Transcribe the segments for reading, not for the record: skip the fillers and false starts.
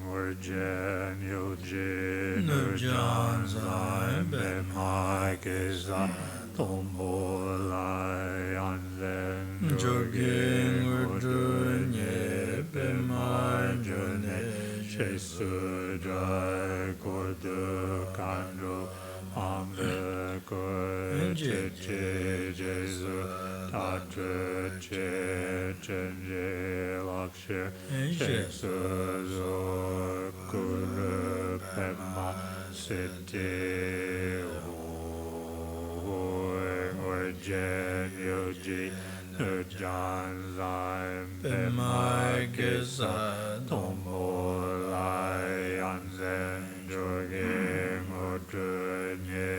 Urgen Yojin Urjan Zai Bema Geza Tombolai Anzen Jogin Urdunye Bema Jone Shesudrai Kodu Kandro Ambe Koche Jesu Tatra Che Chenje Lakshe Sheksuzo Kuru Pema Siddhi Orjen Yoji Nujan Zai Pema Gisa Tombo Lai Anzen Jogi Mudrunye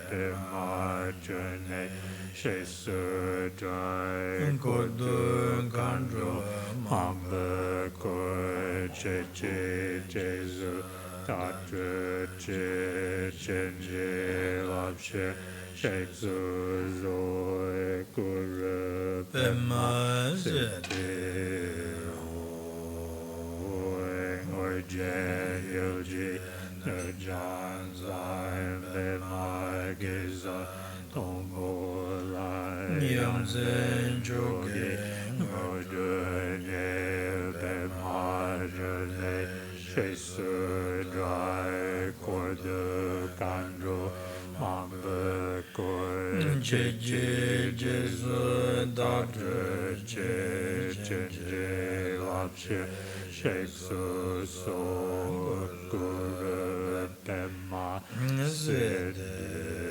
Pema Jane Shesudrai Kodu Kandro Mamba Koche Jesu Tatra Che Chenje Lapshe Sheksuzo Kuru Pema Siddhi Orjen Yoji Nujan Zai Pema Geza Tombo Lai Anzen Jogi Mudunye Pema Jane Shesudrai Kodu Kandro Mamba Koche Jesu Tatra Che Chenje Lapshe Sheksuzo Kuru Pema Siddhi.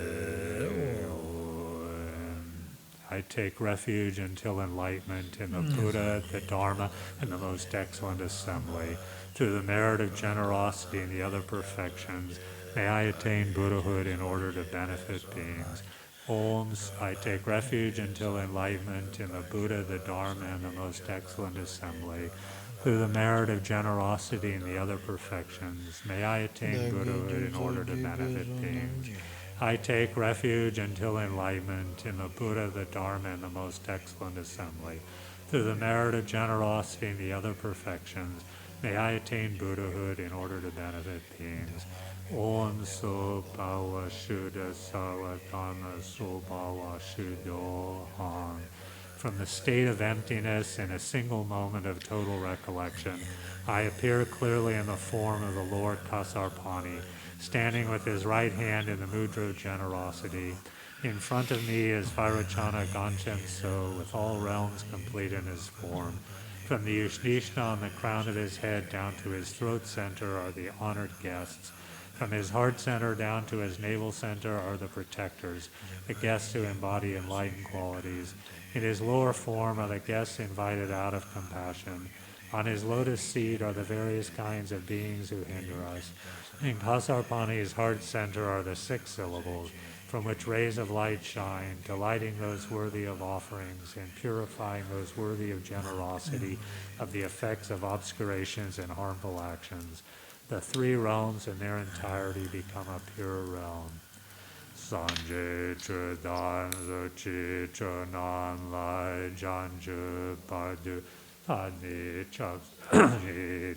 I take refuge until enlightenment in the Buddha, the Dharma, and the most excellent assembly. Through the merit of generosity and the other perfections, may I attain Buddhahood in order to benefit beings. Holmes, I take refuge until enlightenment in the Buddha, the Dharma, and the most excellent assembly. Through the merit of generosity and the other perfections, may I attain Buddhahood in order to benefit beings. I take refuge until enlightenment in the Buddha, the Dharma, and the most excellent assembly. Through the merit of generosity and the other perfections, may I attain Buddhahood in order to benefit beings. Om So Bhava Shuddha Savatana So Bhava Shuddhoham. From the state of emptiness in a single moment of total recollection, I appear clearly in the form of the Lord Kasarpani, standing with his right hand in the mudra of generosity. In front of me is Vairocana Ganchenso, with all realms complete in his form. From the Ushnishna on the crown of his head down to his throat center are the honored guests. From his heart center down to his navel center are the protectors, the guests who embody enlightened qualities. In his lower form are the guests invited out of compassion. On his lotus seat are the various kinds of beings who hinder us. In Kasarpani's heart center are the 6 syllables, from which rays of light shine, delighting those worthy of offerings and purifying those worthy of generosity of the effects of obscurations and harmful actions. The 3 realms in their entirety become a pure realm. Sanje Chudan Zochi Chonan Lai Janju Padu Tani Chab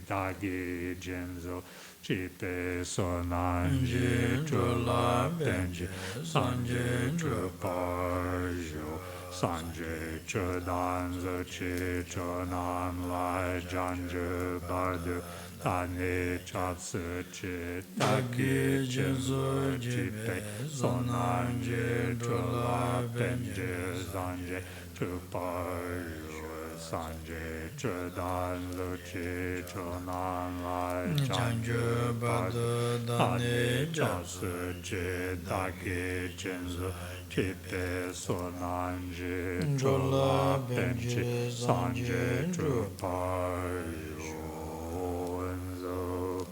Dagi Jinzo Chipe Sonanji Chula Benji Sanje Chuparjo Sanje Chudan Zochi Chonan Lai Janju Padu Tani Chapsu Chi Taki Jinzu Jipe Sonanje Chula Benje Zanje Chupayu Sanje Chudan Luchi Chunan Lai Janju Badu Tani Chapsu Chi Taki Jinzu Jipe Sonanje Chula Benje Zanje Chupayu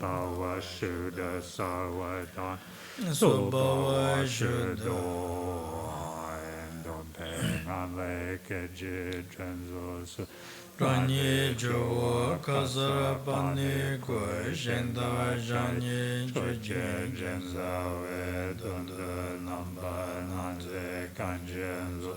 Bhava Shuddha Sarvatan So Bhava Shuddha Dompe Naleke Jitrenzo Su Ranye Jo Kasarapani Kwe Shenda Janye Choche Jenza Vedunda Namba Nanze Kanjenzo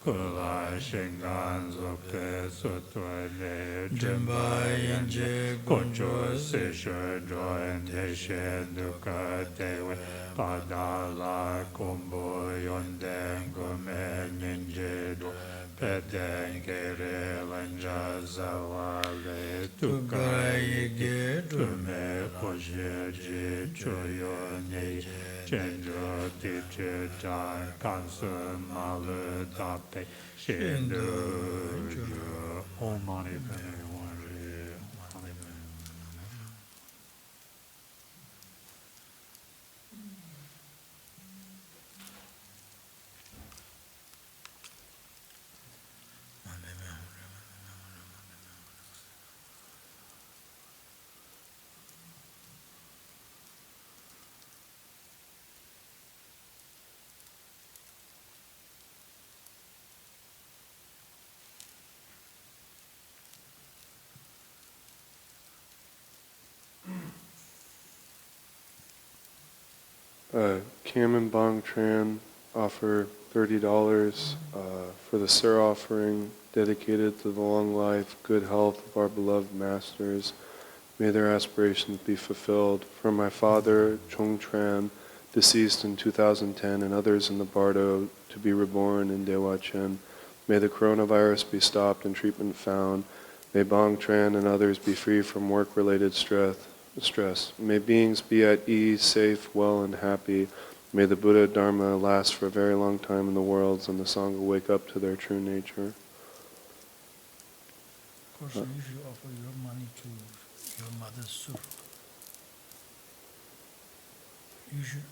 Kula Shingan Zukte Sutwane Jimbayan Je Kuncho Sisha Joyan Deshe Duka Dewe Padala Kumbu Yonden Gume Ninjidu Peden Kere Lanja Zawale Tukaye Tume Oshe Ji Choyo Ne Chenjo Dichitan Kansu Malu Tape Shindu Om Mani Padme Hum. Cam and Bong Tran offer $30 for the Sur Offering dedicated to the long life, good health of our beloved masters. May their aspirations be fulfilled. For my father, Chung Tran, deceased in 2010, and others in the Bardo to be reborn in Dewa Chen. May the coronavirus be stopped and treatment found. May Bong Tran and others be free from work-related stress. May beings be at ease, safe, well, and happy. May the Buddha Dharma last for a very long time in the worlds, and the Sangha wake up to their true nature. Of course, you should offer your money to your mother's Sur. You should,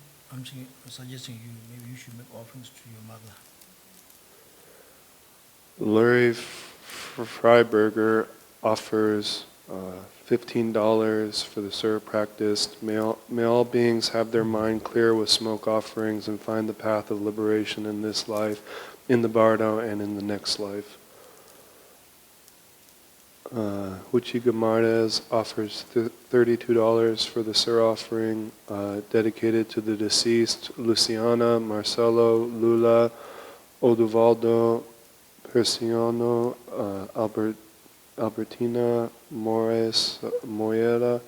suggesting you, maybe you should make offerings to your mother. Lurie Freiberger offers $15 for the Sur practice. May all beings have their mind clear with smoke offerings and find the path of liberation in this life, in the Bardo, and in the next life. Huchi Gamardes offers $32 for the Sur offering dedicated to the deceased Luciana, Marcelo, Lula, Oduvaldo, Persiano, Albertina, Morris, Moyera,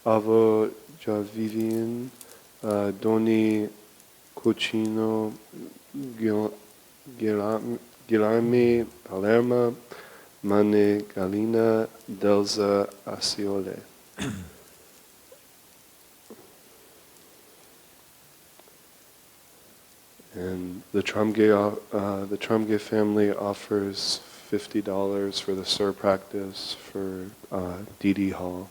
Avo Javivian, Doni Cochino, Guilherme Palermo, Mane Galina, Delza Asiole. And the Trumge family offers $50 for the Sur practice for Didi Hall.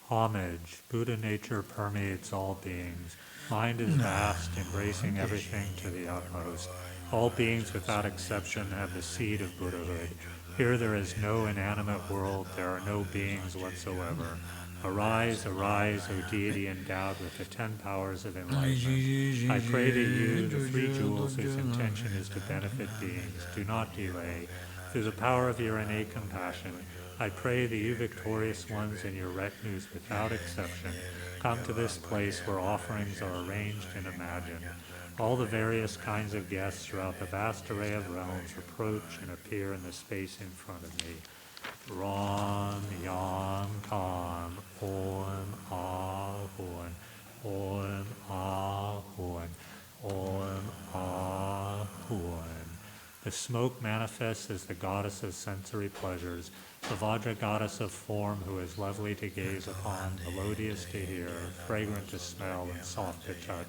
Homage. Buddha nature permeates all beings. Mind is vast, embracing everything to the utmost. All beings without exception have the seed of Buddhahood. Here there is no inanimate world, there are no beings whatsoever. Arise, arise, O deity endowed with the 10 powers of enlightenment. I pray that you, the three jewels whose intention is to benefit beings, do not delay. Through the power of your innate compassion, I pray that you victorious ones and your retinues without exception come to this place where offerings are arranged and imagined. All the various kinds of guests throughout the vast array of realms approach and appear in the space in front of me. Ram, Yam, Kam, Om, Ahun, Om, Ahun, Om, Ahun. The smoke manifests as the goddess of sensory pleasures, the Vajra goddess of form who is lovely to gaze upon, melodious to hear, fragrant to smell, and soft to touch.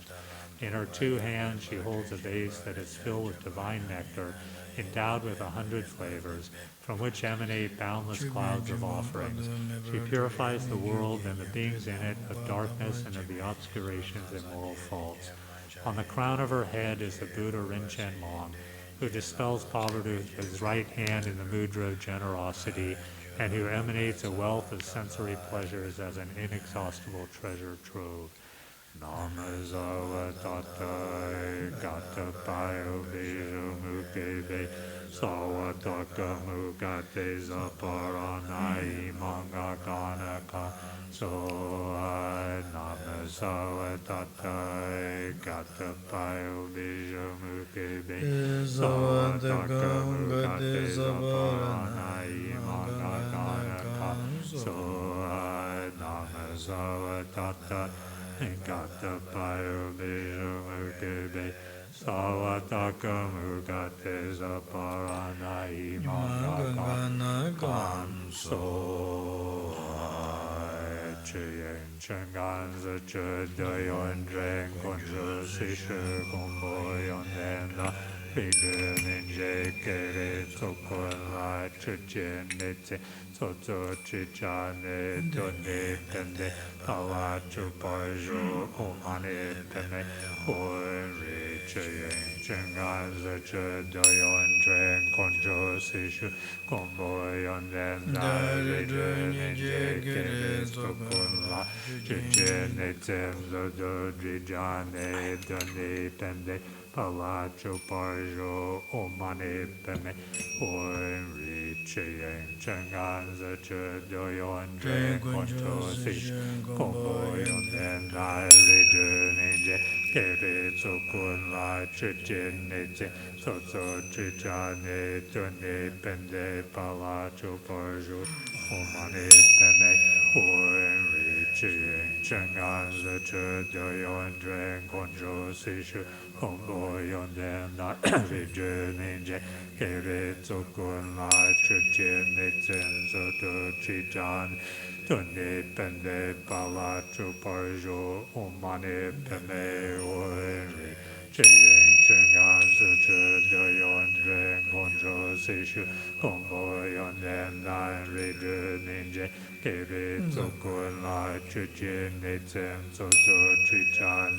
In her two hands she holds a vase that is filled with divine nectar, endowed with 100 flavors, from which emanate boundless clouds of offerings. She purifies the world and the beings in it of darkness and of the obscurations and moral faults. On the crown of her head is the Buddha Rinchen Mong, who dispels poverty with his right hand in the mudra of generosity, and who emanates a wealth of sensory pleasures as an inexhaustible treasure trove. Namazawa Tata Gata Payo Bejo Mukebe Sawa Taka Mukate Zaparanai Manga Kanaka Soa Namazawa Tata Gata Payo Bejo Mukebe Sawa Taka Mukate Zaparanai Manga Kanaka Soa Namazawa Tata Gata Payo Bejo Mukebe Sawataka Mukate Zaparana Imanga Kanso Chien Chengan Zache Dayon Dren Konjo Sisha Gombo Yonena Bigu Ninja Kere Tsokon La Chuchen Nitse Soto Chichane Doni Pende Palachu Parjo Omane Peme Ori Chien Chengan Zache Dayon Dren Konjo Sisha Gombo Yonena Bigu Ninja Kere Tsokon La Chuchen Nitse Soto Chichane Doni Pende Palacho Parjo Omane Peme Ori Chien Chengan Zache Doyon Dren Koncho Sish Kombo Yonden Dai Ridun Inje Kere Tsokun La Chichin Nitse Sotso Chichane Tune Pende Palacho Parjo Omane Peme Ori Chien Chengan Zache Doyon Dren Koncho Sish Kombo Yonden Dai Ridun Inje Kere Tsokun La Chichin Nitsen Soto Chichan Tune Pende Palacho Parjo Omane Peme Ori Chien Chengan Zache Doyon Dren Konjo Sishu Kombo Yonden Dai Ridu Ninja Kere Tsokun La Chichin Nitsen Soto Chichan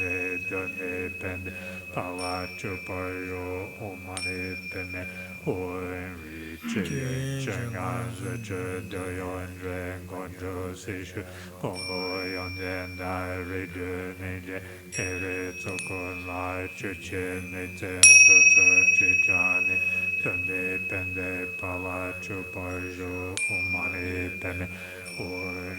Tune Pende Palacho Parjo Omane Peme Ori Chien Chengan Zache Doyon Dren Konjo Sishu Kombo Yonden Dai Ridu Ninja Kere Tsokun La Chichin Nitsen Soto Chichan Tune Pende Palacho Parjo Omane Peme Ori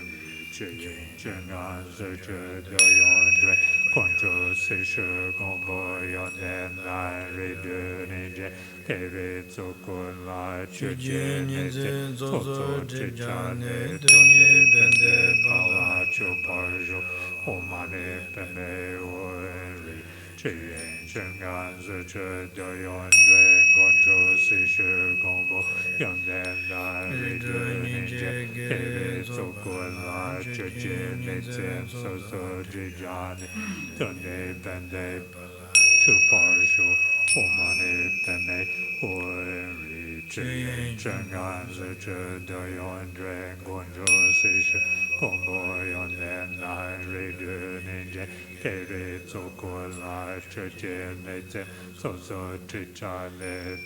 Chien Chengan Zache Doyon Dren Konjo Sishu Kombo Yonden Dai Ridu Ninja Kere Tsokun La Chichin Nitsen Soto Chichan Tune Pende Palacho Parjo Omane Peme Ori Chien Chengan Zache Doyon Dren Konjo Sishu Kombo Yonden Dai Ridu Ninja Kere Tsokun La Chichin Nitsen Soto Chichan Tune Pende Chuparsho Omane Peme Ori Chien Chengan Zache Doyon Dren Konjo Sishu Kombo Yonden Dai Ridu Ninja Kere Tsokun La Chichin Nitsen Soto Chichan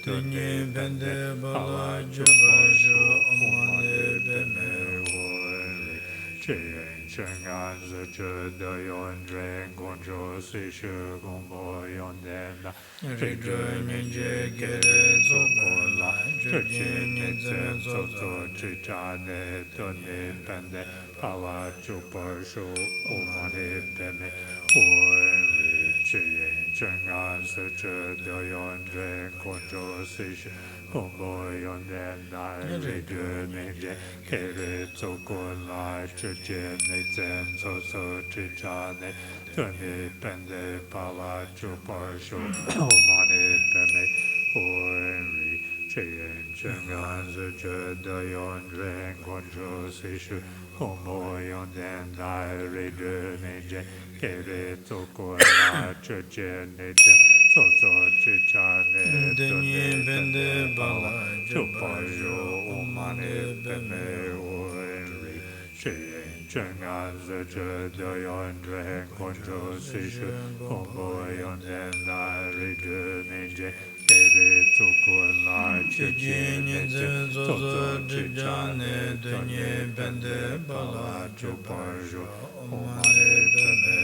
Tune Pende Palacho Parjo Omane Peme Ori Chien Chengan Zache Doyon Dren Konjo Sishu Kombo Yonden Ridu Ninja Kere Tsokun La Chichin Nitsen Soto Chichan Tune Pende Palacho Parjo Omane Peme Ori Chien Chengan Zache Doyon Dren Konjo Sishu Kombo Yonden Dai Ridu Ninja Kere Tsokun La Chichin Nitsen Soto Chichan Tune Pende Palacho Parjo Omane Peme Ori Chien Chengan Zache Doyon Dren Konjo Sishu Kombo Yonden Dai Ridu Ninja Kere Tsokun La Chichin Nitsen Soto Chichan Tune Pende Palacho Parjo Omane Peme Ori Chien Chengan Zache Doyon Dren Konjo Sishu Kombo Yonden Dai Ridu Ninja Kere Tsokun La Chichin Nitsen Soto Chichan Tune Pende Palacho Parjo Omane Peme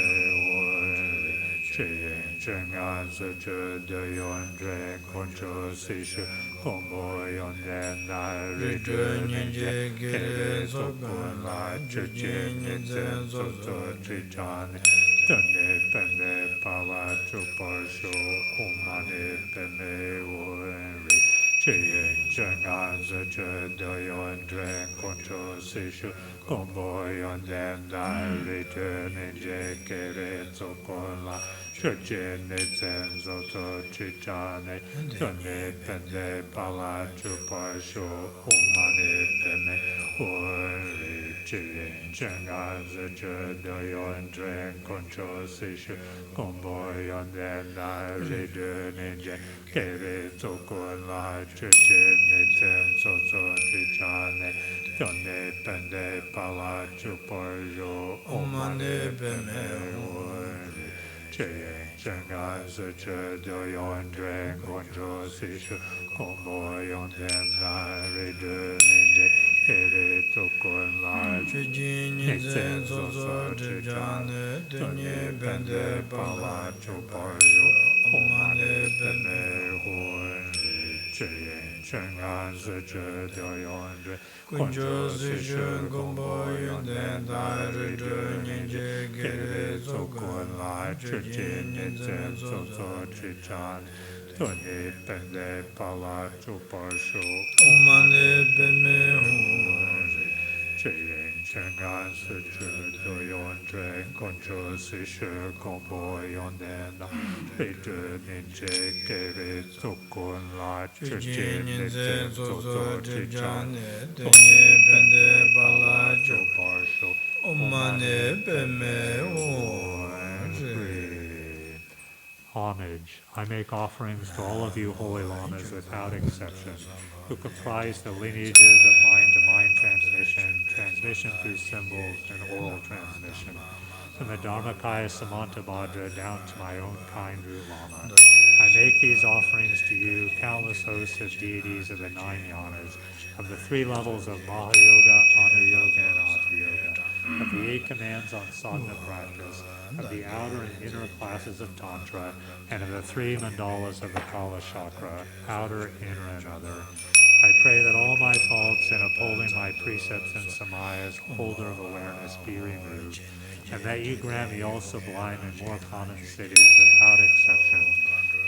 Chengan Suchu Deyon Dre Concho Sishu Kombo Yonden Na Ritu Ninje Kere Sokun La Chuchin Nitzen Soso Chichane Tane Pene Pala Chuparsho Umane Pene Uenri Chiyen Chengan Suchu Deyon Dre Concho Sishu Kombo Yonden Na Ritu Ninje Kere Sokun La Chuchin Nitzen Soso Chichane Tane Pene Pala Chuparsho Umane Pene Uenri Chiyen Chengan Suchu Deyon Dre Concho Sishu Kombo Yonden Na Ritu Ninje Kere Sokun La Chuchin Nitzen Soso Chichane Tane Pene Pala Chuparsho Umane Pene Uenri Chiyen Chengan Suchu Deyon Dre Concho Sishu Kombo Yonden Na Ritu Ninje Kere Sokun La Nitzen Soso Chichane Tane Pene Pala Chuparsho Umane Pene Uenri Chiyen Chengan Suchu Deyon Dre Concho Sishu Kombo Yonden Na Ritu Ninje Kere Sokun La Chuchin Nitzen Soso Chichane Tane Pene Pala Chuparsho Umane Pene Uenri Chiyen Chengan Suchu Deyon Dre Concho Sishu Kombo Yonden Na Ritu Ninje Kere Sokun La Chuchin Nitzen Soso Chichane Tane Pene Pala Chuparsho Umane Pene Uenri. Homage. I make offerings to all of you holy lamas without exception, who comprise the lineages of mind-to-mind transmission, transmission through symbols, and oral transmission, from the Dharmakaya Samantabhadra down to my own kind root lama. I make these offerings to you, countless hosts of deities of the 9 yanas, of the 3 levels of Mahayoga, Anuyoga, and Hatha Yoga, of the 8 commands on sadhana practice, of the outer and inner classes of Tantra, and of the 3 mandalas of the Kala Chakra, outer, inner, and other. I pray that all my faults in upholding my precepts and samayas, holder of awareness, be removed, and that you grant me all sublime and more common cities without exception.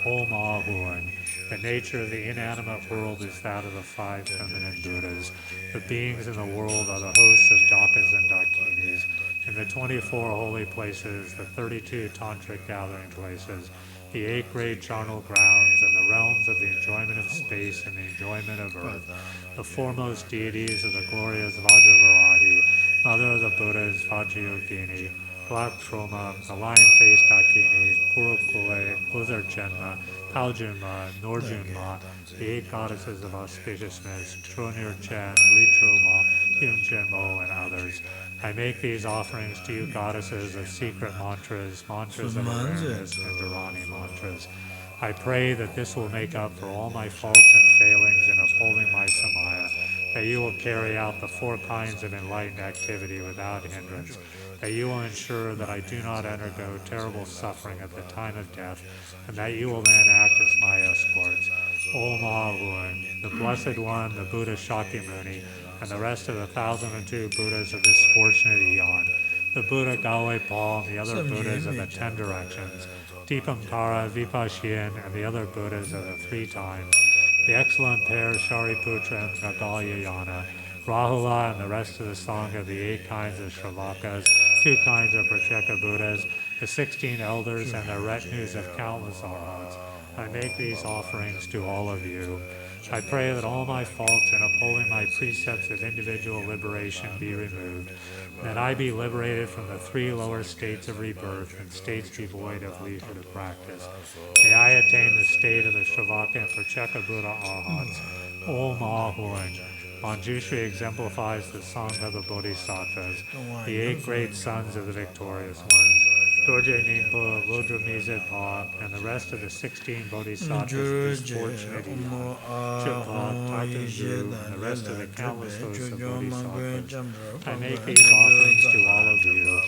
Om Ahuan. The nature of the inanimate world is that of the 5 feminine Buddhas. The beings in the world are the hosts of Dakas and Dakinis. In the 24 holy places, the 32 tantric gathering places, the 8 great charnel grounds, and the realms of the enjoyment of space and the enjoyment of earth, the foremost deities of the glorious Vajravarahi, mother of the Buddhas, Vajrayogini, Black Troma, the lion-faced Dakini, Kurukule, Uzarchenma, Paljunma, Norjunma, the 8 goddesses of auspiciousness, Tronir Chen, Ritroma, Hyunchenmo, and others. I make these offerings to you, goddesses of secret mantras, mantras of awareness, and Dharani mantras. I pray that this will make up for all my faults and failings in upholding my samaya, that you will carry out the 4 kinds of enlightened activity without hindrance, that you will ensure that I do not undergo terrible suffering at the time of death, and that you will then act as my escorts. Om Ahuan, the Blessed One, the Buddha Shakyamuni, and the rest of the 1,002 Buddhas of this fortunate eon, the Buddha Galway Paul and the other Buddhas of the 10 directions, Deepankara, Vipashyin, and the other Buddhas of the 3 times, the excellent pair Shariputra and Nagalyayana, Rahula and the rest of the Sangha of the 8 kinds of Shravakas, 2 kinds of Pratyeka Buddhas, the 16 elders, and their retinues of countless arhats. I make these offerings to all of you. I pray that all my faults in upholding my precepts of individual liberation be removed, that I be liberated from the 3 lower states of rebirth and states devoid of leisure to practice. May I attain the state of the Shravaka and Pratyeka Buddha arhats. Om Ahuan. Manjushri exemplifies the Sangha of the Bodhisattvas, the 8 great sons of the victorious ones, Dorje Nimpa, Lodra Mizedpa, and the rest of the 16 Bodhisattvas of this fortunate eon, Chitpa, Tatungu, and the rest of the countless hosts of Bodhisattvas. I make these offerings to all of you.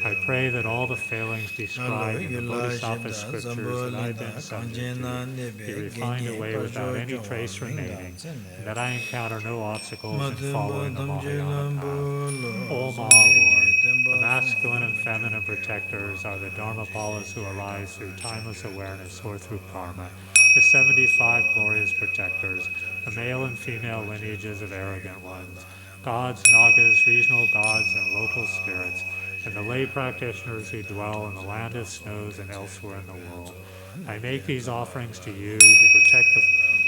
I pray that all the failings described in the Bodhisattva scriptures that I've been subject to be refined away without any trace remaining, and that I encounter no obstacles in following the Mahayana path. Om Ahorn. The masculine and feminine protectors are the Dharmapalas who arise through timeless awareness or through karma. The 75 glorious protectors, the male and female lineages of arrogant ones, gods, nagas, regional gods, and local spirits, and the lay practitioners who dwell in the land of snows and elsewhere in the world. I make these offerings to you who protect the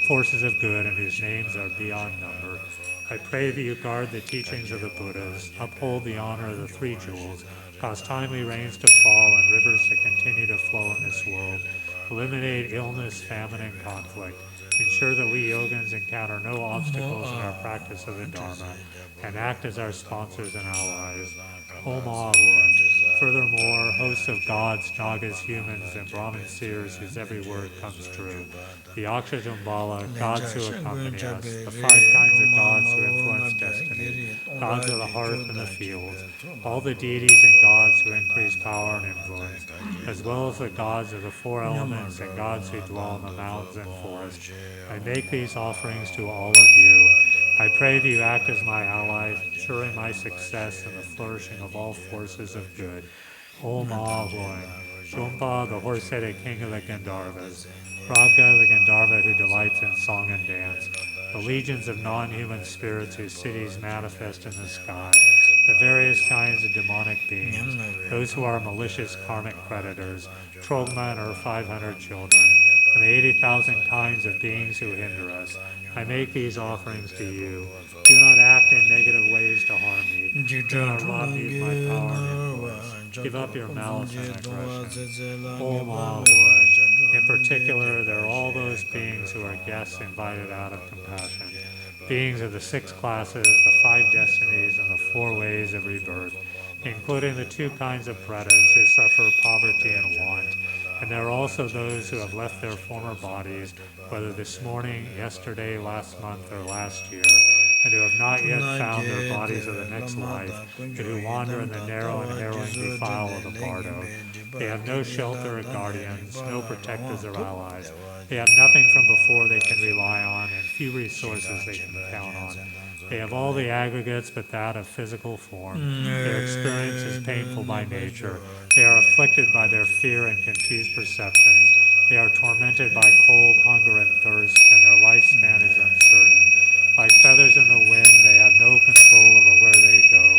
forces of good and whose names are beyond number. I pray that you guard the teachings of the Buddhas, uphold the honor of the three jewels, cause timely rains to fall and rivers to continue to flow in this world, eliminate illness, famine, and conflict, ensure that we yogins encounter no obstacles in our practice of the Dharma, and act as our sponsors and allies. Om Ahurn. Furthermore, hosts of gods, nagas, humans, and Brahmin seers whose every word comes true, the Akshatumbala, gods who accompany us, the 5 kinds of gods who influence destiny, gods of the hearth and the fields, all the deities and gods who increase power and influence, as well as the gods of the 4 elements and gods who dwell in the mountains and forests. I make these offerings to all of you. I pray that you act as my allies, ensuring my success and the flourishing of all forces of good. Om Ahurn. Shumpa, the horse-headed king of the Gandharvas. Ragga, the Gandharva who delights in song and dance. The legions of non-human spirits whose cities manifest in the sky. The various kinds of demonic beings. Those who are malicious karmic creditors. Trogma and her 500 children. And the 80,000 kinds of beings who hinder us. I make these offerings to you. Do not act in negative ways to harm me. Do not rob me of my power and influence. Give up your malice and aggression. Om Ahurn. In particular, there are all those beings who are guests invited out of compassion. Beings of the 6 classes, the 5 destinies, and the 4 ways of rebirth, including the 2 kinds of pretas who suffer poverty and want. And there are also those who have left their former bodies, whether this morning, yesterday, last month, or last year, and who have not yet found their bodies of the next life, and who wander in the narrow and harrowing defile of the bardo. They have no shelter or guardians, no protectors or allies. They have nothing from before they can rely on, and few resources they can count on. They have all the aggregates but that of physical form. Their experience is painful by nature. They are afflicted by their fear and confused perceptions. They are tormented by cold, hunger, and thirst, and their lifespan is uncertain. Like feathers in the wind, they have no control over where they go.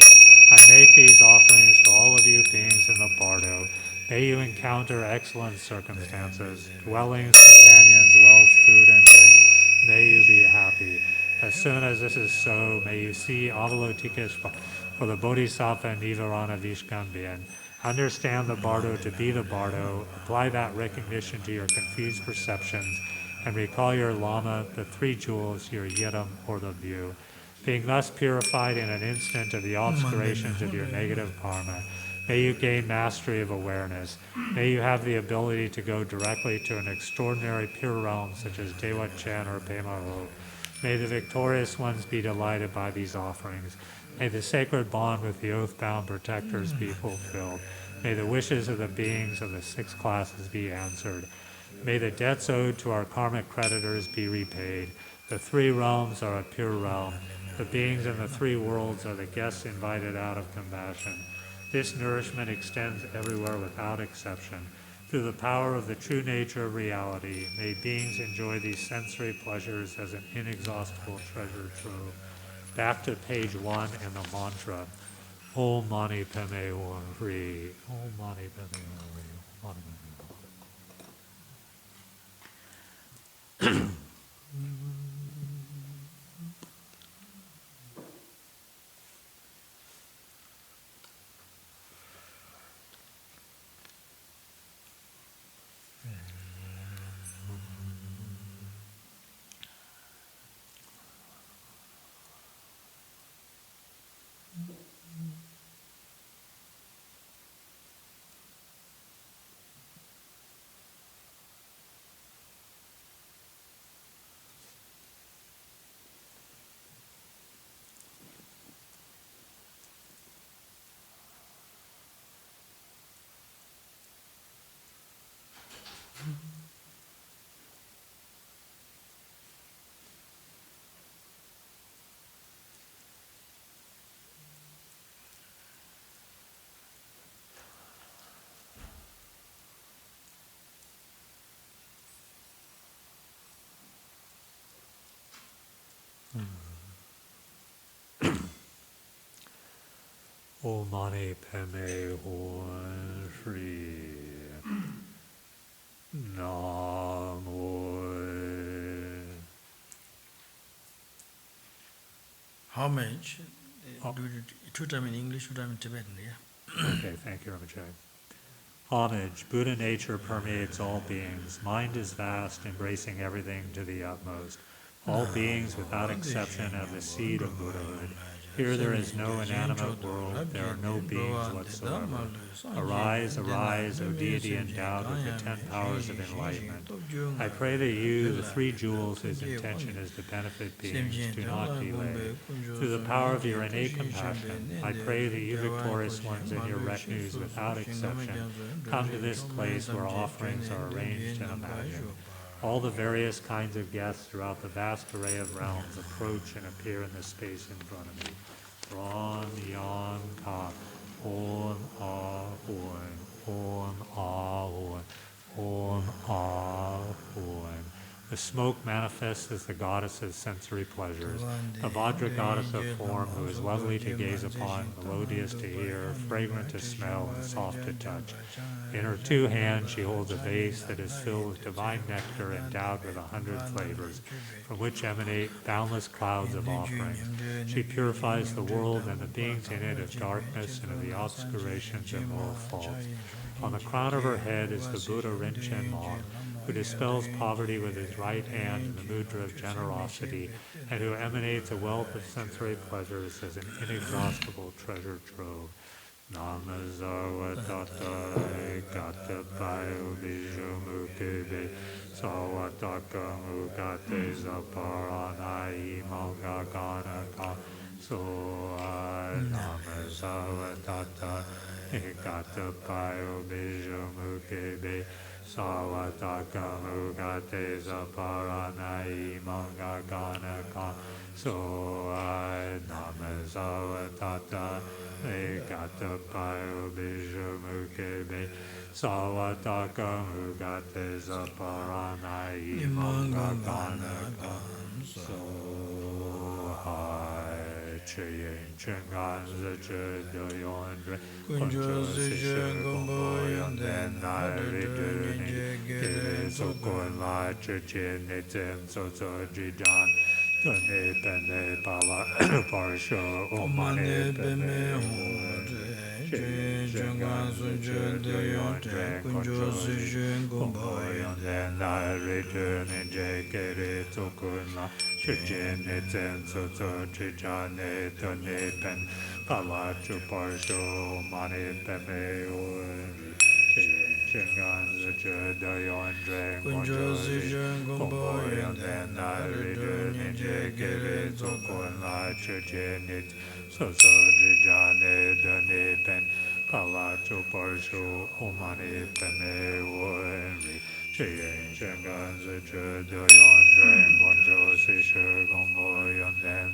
I make these offerings to all of you beings in the bardo. May you encounter excellent circumstances, dwellings, companions, wealth, food, and drink. May you be happy. As soon as this is so, may you see Avalokiteshvara for the Bodhisattva Nivarana Vishkambhyan. Understand the bardo to be the bardo, apply that recognition to your confused perceptions, and recall your Lama, the 3 jewels, your Yidam, or the view. Being thus purified in an instant of the obscurations of your negative karma, may you gain mastery of awareness. May you have the ability to go directly to an extraordinary pure realm such as Dewat Chan or Pema Ho. May the victorious ones be delighted by these offerings. May the sacred bond with the oath-bound protectors be fulfilled. May the wishes of the beings of the 6 classes be answered. May the debts owed to our karmic creditors be repaid. The 3 realms are a pure realm. The beings in the 3 worlds are the guests invited out of compassion. This nourishment extends everywhere without exception. Through the power of the true nature of reality, may beings enjoy these sensory pleasures as an inexhaustible treasure trove. Back to page 1 and the mantra. Om Mani Padme Hri. Om Mani Padme Hri. Om Mani Padme Hri. O mani padme hum Shri Namo. Homage. Oh. Do it 2 times in English, 2 times in Tibetan, yeah? Okay, thank you, Ramachay. Homage. Buddha nature permeates all beings. Mind is vast, embracing everything to the utmost. All beings, without exception, have the seed of Buddhahood. Here there is no inanimate world, there are no beings whatsoever. Arise, arise, O deity endowed with the 10 powers of enlightenment. I pray that you, the 3 jewels whose intention is to benefit beings, do not delay. Through the power of your innate compassion, I pray that you victorious ones and your retinues without exception come to this place where offerings are arranged and imagined. All the various kinds of guests throughout the vast array of realms approach and appear in the space in front of me. Ron Yan Ka, Om Ah Hoon, Om Ah Hoon, Om Ah Hoon. The smoke manifests as the goddess of sensory pleasures, a Vajra goddess of form who is lovely to gaze upon, melodious to hear, fragrant to smell, and soft to touch. In her 2 hands she holds a vase that is filled with divine nectar endowed with 100 flavors, from which emanate boundless clouds of offerings. She purifies the world and the beings in it of darkness and of the obscurations and moral faults. On the crown of her head is the Buddha Rinchen Mon, who dispels poverty with his right hand in the mudra of generosity, and who emanates a wealth of sensory pleasures as an inexhaustible treasure trove. Namazavatata ekata payo bijumukebe sawataka mukate zaparanai mangaganaka soa. Namazavatata ekata payo bijumukebe sawataka mukate zaparanai mangaganaka soa. Namazavatata ekata payo bijumukebe sawataka mukate zaparanai mangaganaka sohai cheyen chengan zache doyondre kuncho sishe gombo yonden nari duni kire sokon la chechen neten sozo jijan Tane pene pala parsho omane pene hode Shengan sunche deyon tre kunjo sishin gombo yonden na return in jekere tokun la Shujin neten sozo chijane tane pen pala chuparsho omane pene hode Shengan suche deyon tre kunjo sishin gombo yonden na return in jekere tokun la chujinit sozo jijane dane pen palacho parsho omane peme wenri cheyen shengan zeche doyon dren gonjo sishe gombo yonden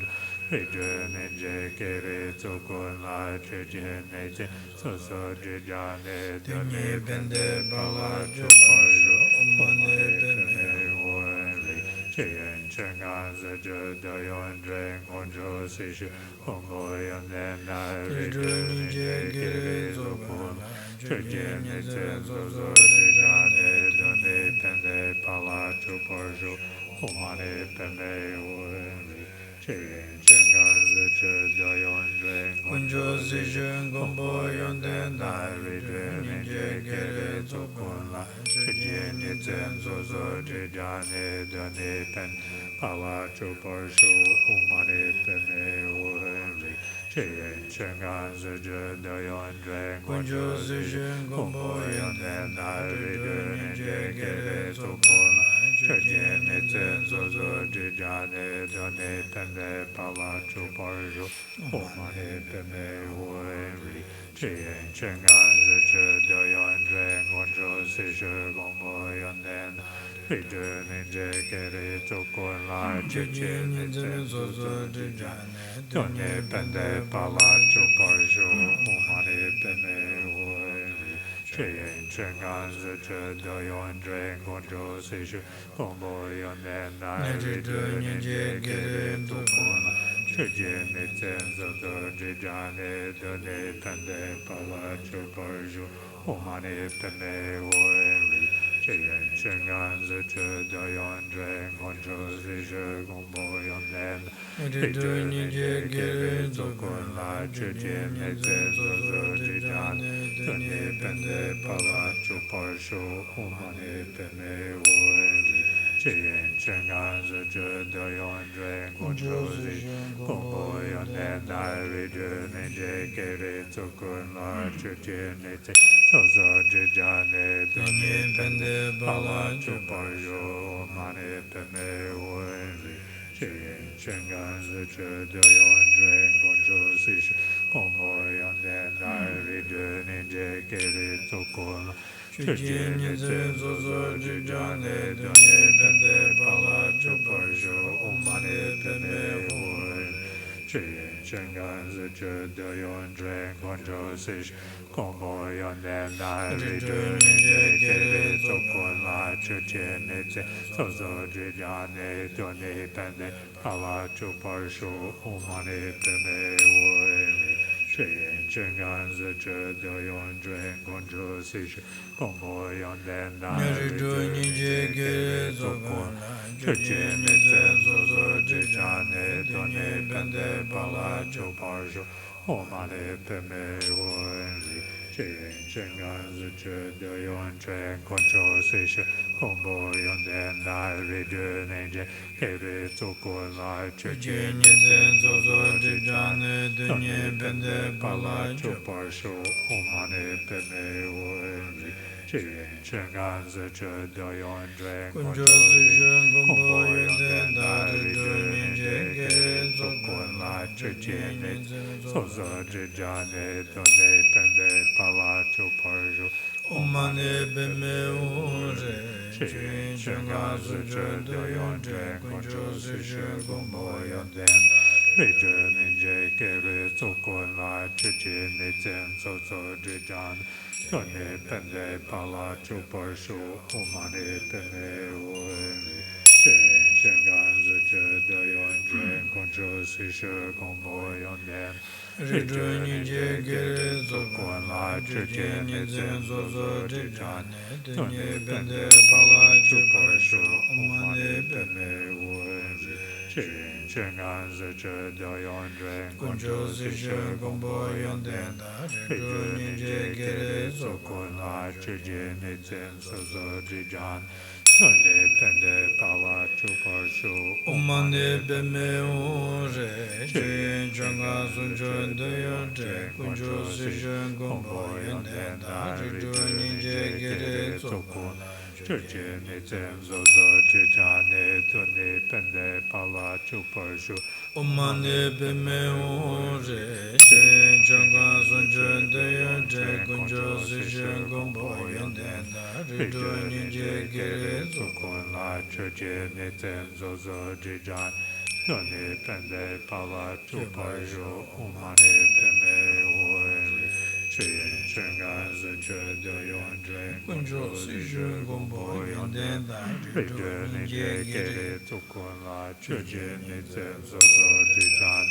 rejen in jekere tokun la chujinit sozo jijane dane pende palacho parsho omane peme wenri Cheyen Chengan Zeche Dayon Dren Gonjo Sishu Gombo Yonden Nai Ridun Jekere Zokun Cheyen Neten Zozo Jijane Done Pende Palacho Parsho Omane Pende Wenri Cheyen Chengan Zeche Dayon Dren Gonjo Sishu Gombo Yonden Nai Ridun Jekere Zokun Cheyen Neten Zozo Jijane Done Pen Palacho Parsho Omane Peme Wenri Cheyen Chengan Zeche Dayon Dren Gonjo Sishin Gombo Yonden Nai Ridun Jekere Zokun Cheyen Neten Zozo Jijane Done Pende Palacho Parsho Omane Peme Wenri Cheyen Chengan Zeche Dayon Dren Gonjo Sishin Gombo Yonden Ridun Jekere Tokun La Chechen Neten Zozo Jijane Done Pende Palacho Parsho Omane Peme Wenri Cheyen Chengan Zeche Dayon Dren Gonjo Sishu Gombo Yonden Nai Ridun Jekere Tokun La Chujin Nitzen Zozo Jijane Done Pende Pala Chuparshu Omani Peme Wenri Chiyen Shingan Zichu Dayon Dren Concho Zishu Gombo Yonden Chujin Nije Gere Zokun La Chujin Nitzen Zozo Jijane Done Pende Pala Chuparshu Omani Peme Wenri Chiyen Shingan Zichu Dayon Dren Concho Zishu Gombo Yonden Nari Ninja Gere Zokun La Chujin Nitzen Zozo Jijane Done Pende Pala Chuparshu Omani Peme Wenri Chiyen Shingan Zichu Dayon Dren Concho Zishu Gombo Yonden Nari Ninja Gere Zokun Chujin Nitzen Zozo Jijane Done Pende Pala Chuparshu Omani Peme Wenri Chiyen Shingan Zichu Dayon Dren Concho Zishu Gombo Yonden Nari Ninja Gere Zokun La Chujin Nitzen Zozo Jijane Done Pende Pala Chuparshu Omani Peme Wenri Chiyen Shingan Zichu Dayon Dren Concho Zishu Gombo Yonden Nari Ninja Gere Zokun Chujin Nitzen Zozo Jijane Done Pende Pala Chuparshu Omani Peme Wenri Chiyen Shingan Zichu Dayon Dren Concho Zishu Gombo Yonden Nari Ninja Gere Zokun La Chujin Nitzen Zozo Jijane Done Pende Pala Chuparshu Omani Peme Wenri Chiyen Shingan Zichu Dayon Dren Concho Zishu Gombo Yonden Nari Ninja Gere Zokun La Chujin Nitzen Zozo Jijane Done Pende Pala Chuparshu Omani Peme Wenri Chiyen Shingan Zichu Dayon Dren Concho Zishu Gombo Yonden Ninja Gere Zokun La Chujin Nitzen Zozo Jijane Done Pende Pala Chuparshu Omani Peme Wenri Chiyen Shingan Zichu Dayon Dren Concho Zishu Gombo Yonden Ninja Gere Zokun La Chujin Nitzen Zozo Jijane Done Pende Pala Chuparshu Omani Peme Wenri Chiyen Shingan Zichu Dayon Dren Concho Zishu Gombo Yonden Ninja Gere Zokun La Chujin Nitzen Zozo Jijane Done Pende Pala Chuparshu Omani Peme Wenri Chiyen Shingan Zichu Dayon Dren Concho Zishu Gombo Yonden Ninja Gere Zokun Chujin Nitzen Zozo Jijane Done Pende Pala Chuparshu Omani Peme Wenri Chiyen Shingan Zichu Dayon Dren Concho Zishu Gombo Yonden Ninja Gere Zokun La Chujin Nitzen Zozo Jijane Done Pende Pala Chuparshu Omani Peme Wenri Chiyen Shingan Zichu Dayon Dren Concho Zishu Gombo Yonden Ninja Gere Zokun La Chujin Nitzen Zozo Jijane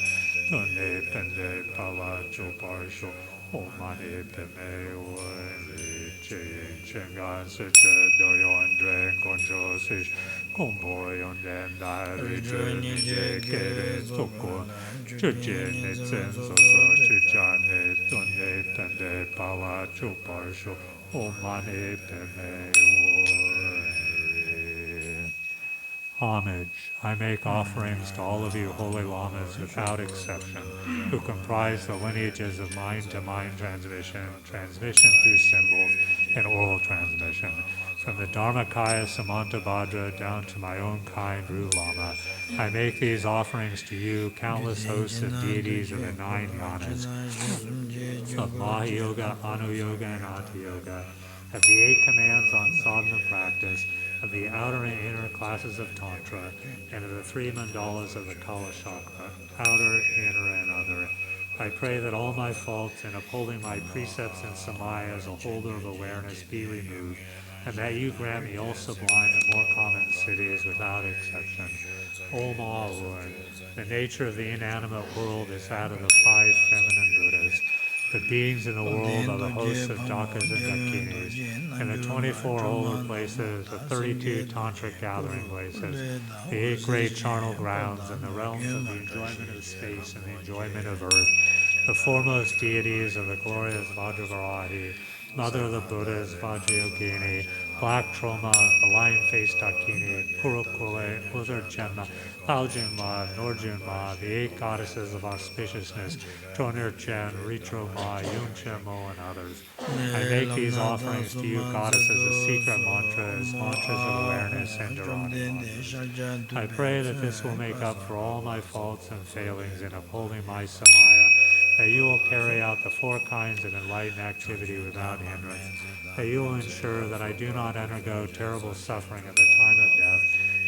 Done Pende Pala Chuparshu Omani Peme Wenri Chiyen Shingan Zichu Dayon Dren Concho Zishu Gombo Yonden Ninja Gere Zokun Chujin Nitzen Zozo Jijane Done Pende Pala Chuparshu Omani Peme Wenri. Homage. I make offerings to all of you holy lamas without exception, who comprise the lineages of mind-to-mind transmission, transmission through symbols, and oral transmission, from the Dharmakaya Samantabhadra down to my own kind Ru Lama. I make these offerings to you, countless hosts of deities of the 9 yanas, of Maha-yoga, Anu-yoga, and Ati-yoga, of the 8 commands on sadhana practice, of the outer and inner classes of Tantra, and of the 3 mandalas of the Kala Chakra, outer, inner, and other. I pray that all my faults in upholding my precepts and samaya as a holder of awareness be removed, and that you grant me all sublime and more common cities without exception. Om Ahun. The nature of the inanimate world is that of the 5 feminine Buddhas. The beings in the world are the hosts of Dakas and Dakinis, and the 24 holy places, the 32 tantric gathering places, the 8 great charnel grounds, and the realms of the enjoyment of space and the enjoyment of earth, the foremost deities of the glorious Vajravarahi, Mother of the Buddhas, Vajrayogini, Black Troma, the Lion-Faced Dakini, Purukule, Uttarjema, Paljinma, Norjunma, the 8 goddesses of auspiciousness, Tonirchen, Ritroma, Yunchemo, and others. I make these offerings to you, goddesses, as secret mantras, mantras of awareness, and Dharani mantras. I pray that this will make up for all my faults and failings in upholding my Samaya, that you will carry out the 4 kinds of enlightened activity without hindrance, that you will ensure that I do not undergo terrible suffering at the time of death,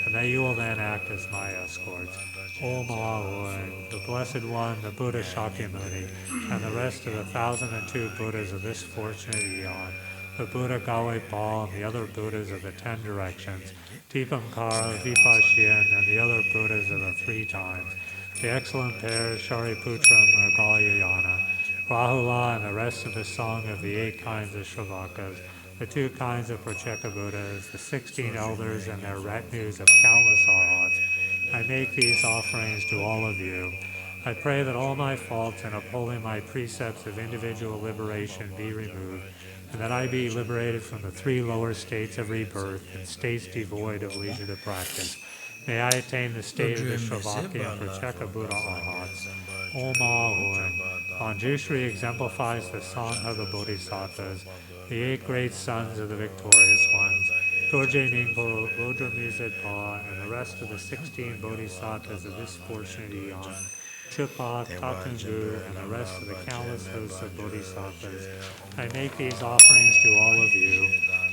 and that you will then act as my escorts. Om Ahun, the Blessed One, the Buddha Shakyamuni, and the rest of the 1,002 Buddhas of this fortunate eon, the Buddha Gawe Pa and the other Buddhas of the 10 directions, Deepankara, Vipashian, and the other Buddhas of the 3 times, the excellent pairs Shariputra and Margalyayana, Rahula and the rest of the song of the 8 kinds of Shravakas, the 2 kinds of Pratyeka Buddhas, the 16 elders and their retinues of countless arhats. I make these offerings to all of you. I pray that all my faults in upholding my precepts of individual liberation be removed, and that I be liberated from the 3 lower states of rebirth and states devoid of leisure to practice. May I attain the state of the Shravaki and Pratyeka Buddha Arhats. Om Ahun. Manjushri exemplifies the song of the Bodhisattvas, the 8 great sons of the victorious ones, Dorje Ningpo, Lodra Mizedpa, and the rest of the 16 Bodhisattvas of this fortunate eon, Chupa, Tatungu, and the rest of the countless hosts of Bodhisattvas. I make these offerings to all of you.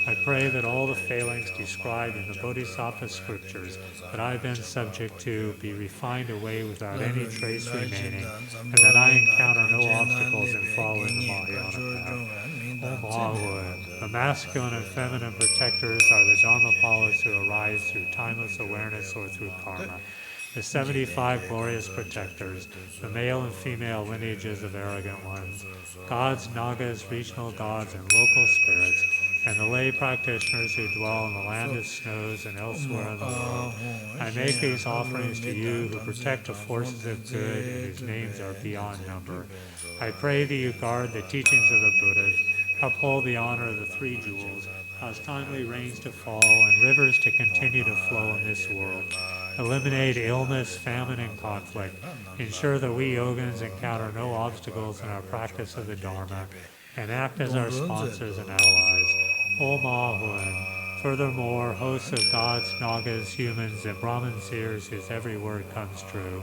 I pray that all the failings described in the Bodhisattva scriptures that I have been subject to be refined away without any trace remaining, and that I encounter no obstacles in following the Mahayana path. Om Ahun. The masculine and feminine protectors are the Dharmapalas who arise through timeless awareness or through karma. The 75 glorious protectors, the male and female lineages of arrogant ones, gods, nagas, regional gods, and local spirits, and the lay practitioners who dwell in the land of snows and elsewhere in the world. I make these offerings to you who protect the forces of good and whose names are beyond number. I pray that you guard the teachings of the Buddhas, uphold the honor of the 3 jewels, cause timely rains to fall and rivers to continue to flow in this world. Eliminate illness, famine, and conflict. Ensure that we yogins encounter no obstacles in our practice of the Dharma, and act as our sponsors and allies. Om Ahun. Furthermore, hosts of gods, nagas, humans, and Brahmin seers whose every word comes true,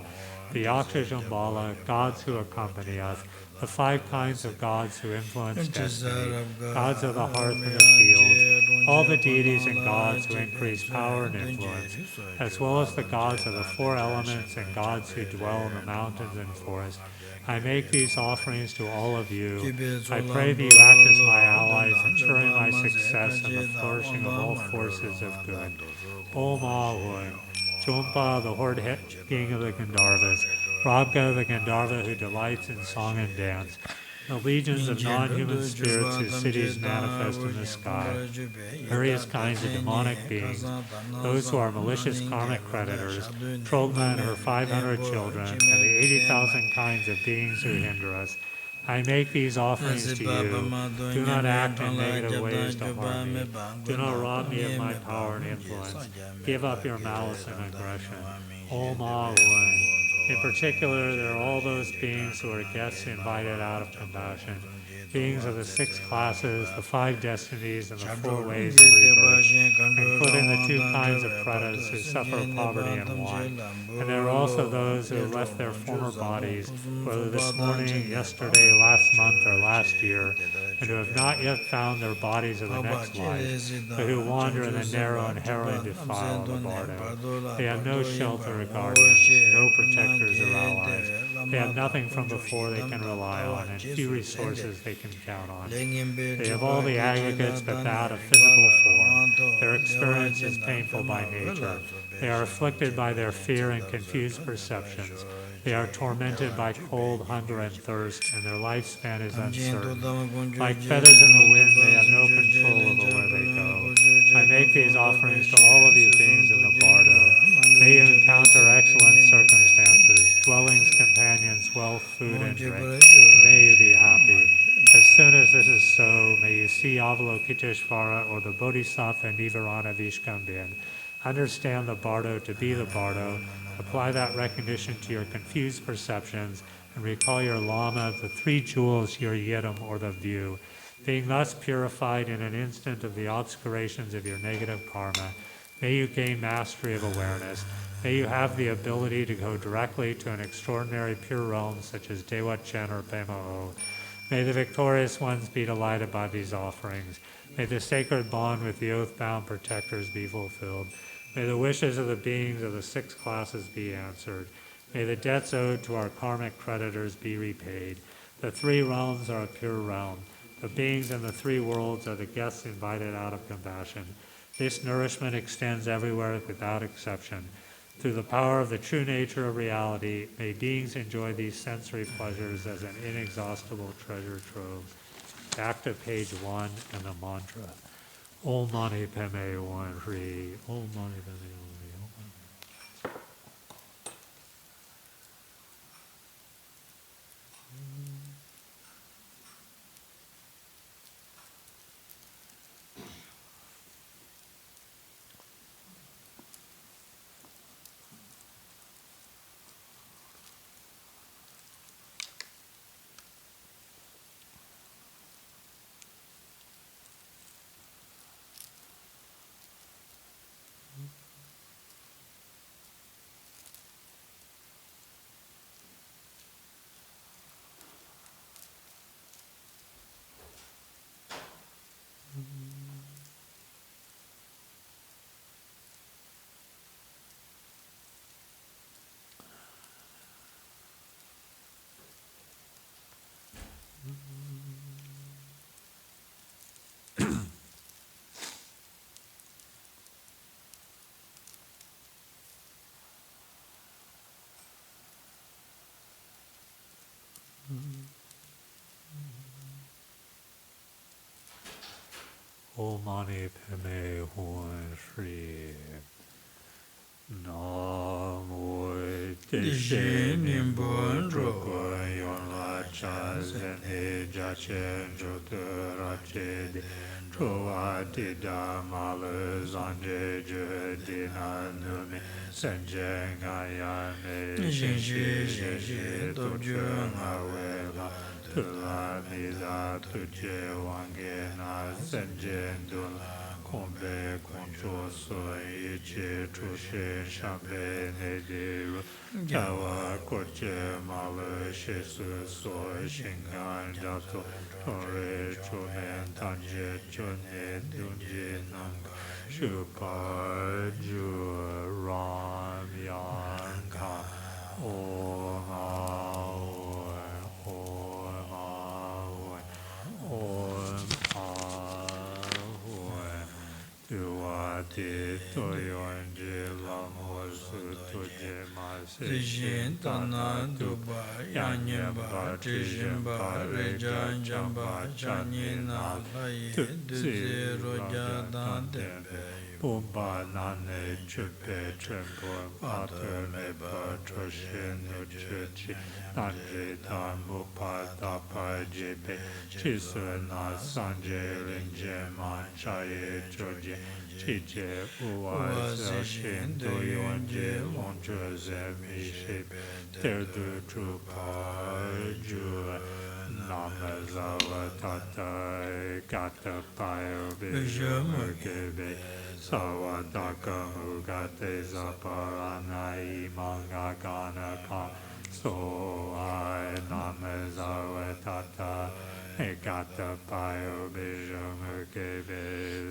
the Akshajambala, gods who accompany us, the 5 kinds of gods who influence destiny, gods of the hearth and the fields, all the deities and gods who increase power and influence, as well as the gods of the 4 elements and gods who dwell in the mountains and forests. I make these offerings to all of you. I pray that you act as my allies, ensuring my success and the flourishing of all forces of good. Om Ahun. Chompa, the horde king of the Gandharvas, Rabga, the Gandharva who delights in song and dance, the legions of non-human spirits whose cities manifest in the sky, various kinds of demonic beings, those who are malicious karmic creditors, Trogma and her 500 children, and the 80,000 kinds of beings who hinder us. I make these offerings to you. Do not act in negative ways to harm me. Do not rob me of my power and influence. Give up your malice and aggression. Om Ahun. In particular, there are all those beings who are guests invited out of compassion, beings of the 6 classes, the 5 destinies, and the 4 ways of rebirth, including the 2 kinds of pretas who suffer poverty and want. And there are also those who have left their former bodies, whether this morning, yesterday, last month, or last year, and who have not yet found their bodies of the next life, but who wander in the narrow and harrowing defile of the bardo. They have no shelter or guardians, no protectors or allies. They have nothing from before they can rely on, and few resources they can count on. They have all the aggregates but that of physical form. Their experience is painful by nature. They are afflicted by their fear and confused perceptions. They are tormented by cold, hunger, and thirst, and their lifespan is uncertain. Like feathers in the wind, they have no control over where they go. I make these offerings to all of you beings in the bardo. May you encounter excellent circumstances, dwellings, companions, wealth, food, and drink. May you be happy. As soon as this is so, may you see Avalokiteshvara or the Bodhisattva Nivarana Vishkambin. Understand the bardo to be the bardo. Apply that recognition to your confused perceptions and recall your lama, the three jewels, your yidam, or the view. Being thus purified in an instant of the obscurations of your negative karma, may you gain mastery of awareness. May you have the ability to go directly to an extraordinary pure realm such as Dewat Chen or Pema O. May the victorious ones be delighted by these offerings. May the sacred bond with the oath-bound protectors be fulfilled. May the wishes of the beings of the six classes be answered. May the debts owed to our karmic creditors be repaid. The three realms are a pure realm. The beings in the three worlds are the guests invited out of compassion. This nourishment extends everywhere without exception. Through the power of the true nature of reality, may beings enjoy these sensory pleasures as an inexhaustible treasure trove. Back to page 1 and the mantra. Om Mani Padme Hri. Om Mani Padme Hri. Om Mani Padme Hri. Namo Teshe Nimbo Droko Yon Cha Zen Jache Jotarache De Troati Damala Zanje Jodina Nume Sanjang Ayane Shinshi Shinshi Tokyo Awela Tula Nida Tuje Wangena Sanjendula Kombe Koncho Soy Ichi Trushe Shambe Nediru Kawa Koche Mala Shesu Soy Shingan Jato Tore Chumen Tanje Chune Dunji Nanga Shupa Ju Ram Yanka Om Duati Toyonji Lamosu Tuje Masi Tana Duba Yanyamba Trijimba Rejan Jamba Janina Laye Duzi Roja Dante Pumba Nane Chupe Trembo Pater Meba Troshin Uchuchi Nanje Tamu Patapa Jepe Chisuna Sanje Rinje Manchaye Choji Chiche Uwaza Shinto Yonje Lonjo Zemi Terdu Trupa Jua Namazawa Tata Gata Payo Bijamukebe Sawadaka Mugate Zaparana Imanga Gana Kam So I Namazawa Tata Gata Payo Bijamukebe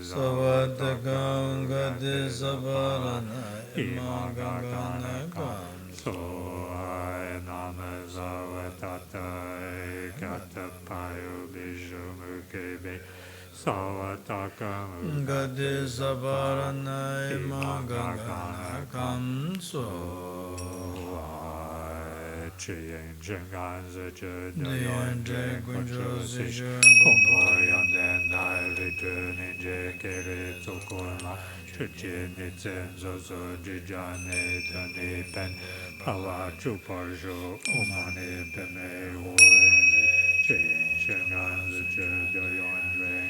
Sawadaka Mugate Zaparana Imanga Gana Kam So I Namazawa Tata Gata Payo Bijamukebe Savatakam Gade Sabarana Imagagana Kamso Chiyen Chenganza Chudayon Diante Concho Sish Kunjosish Kumboyan Den Dai Returning Jekere Tokuma Chichin Nitzen Zozo Jijane Tani Pen Pala Chuparsho Umane Peme Huenzi Chiyen Chenganza Chudayon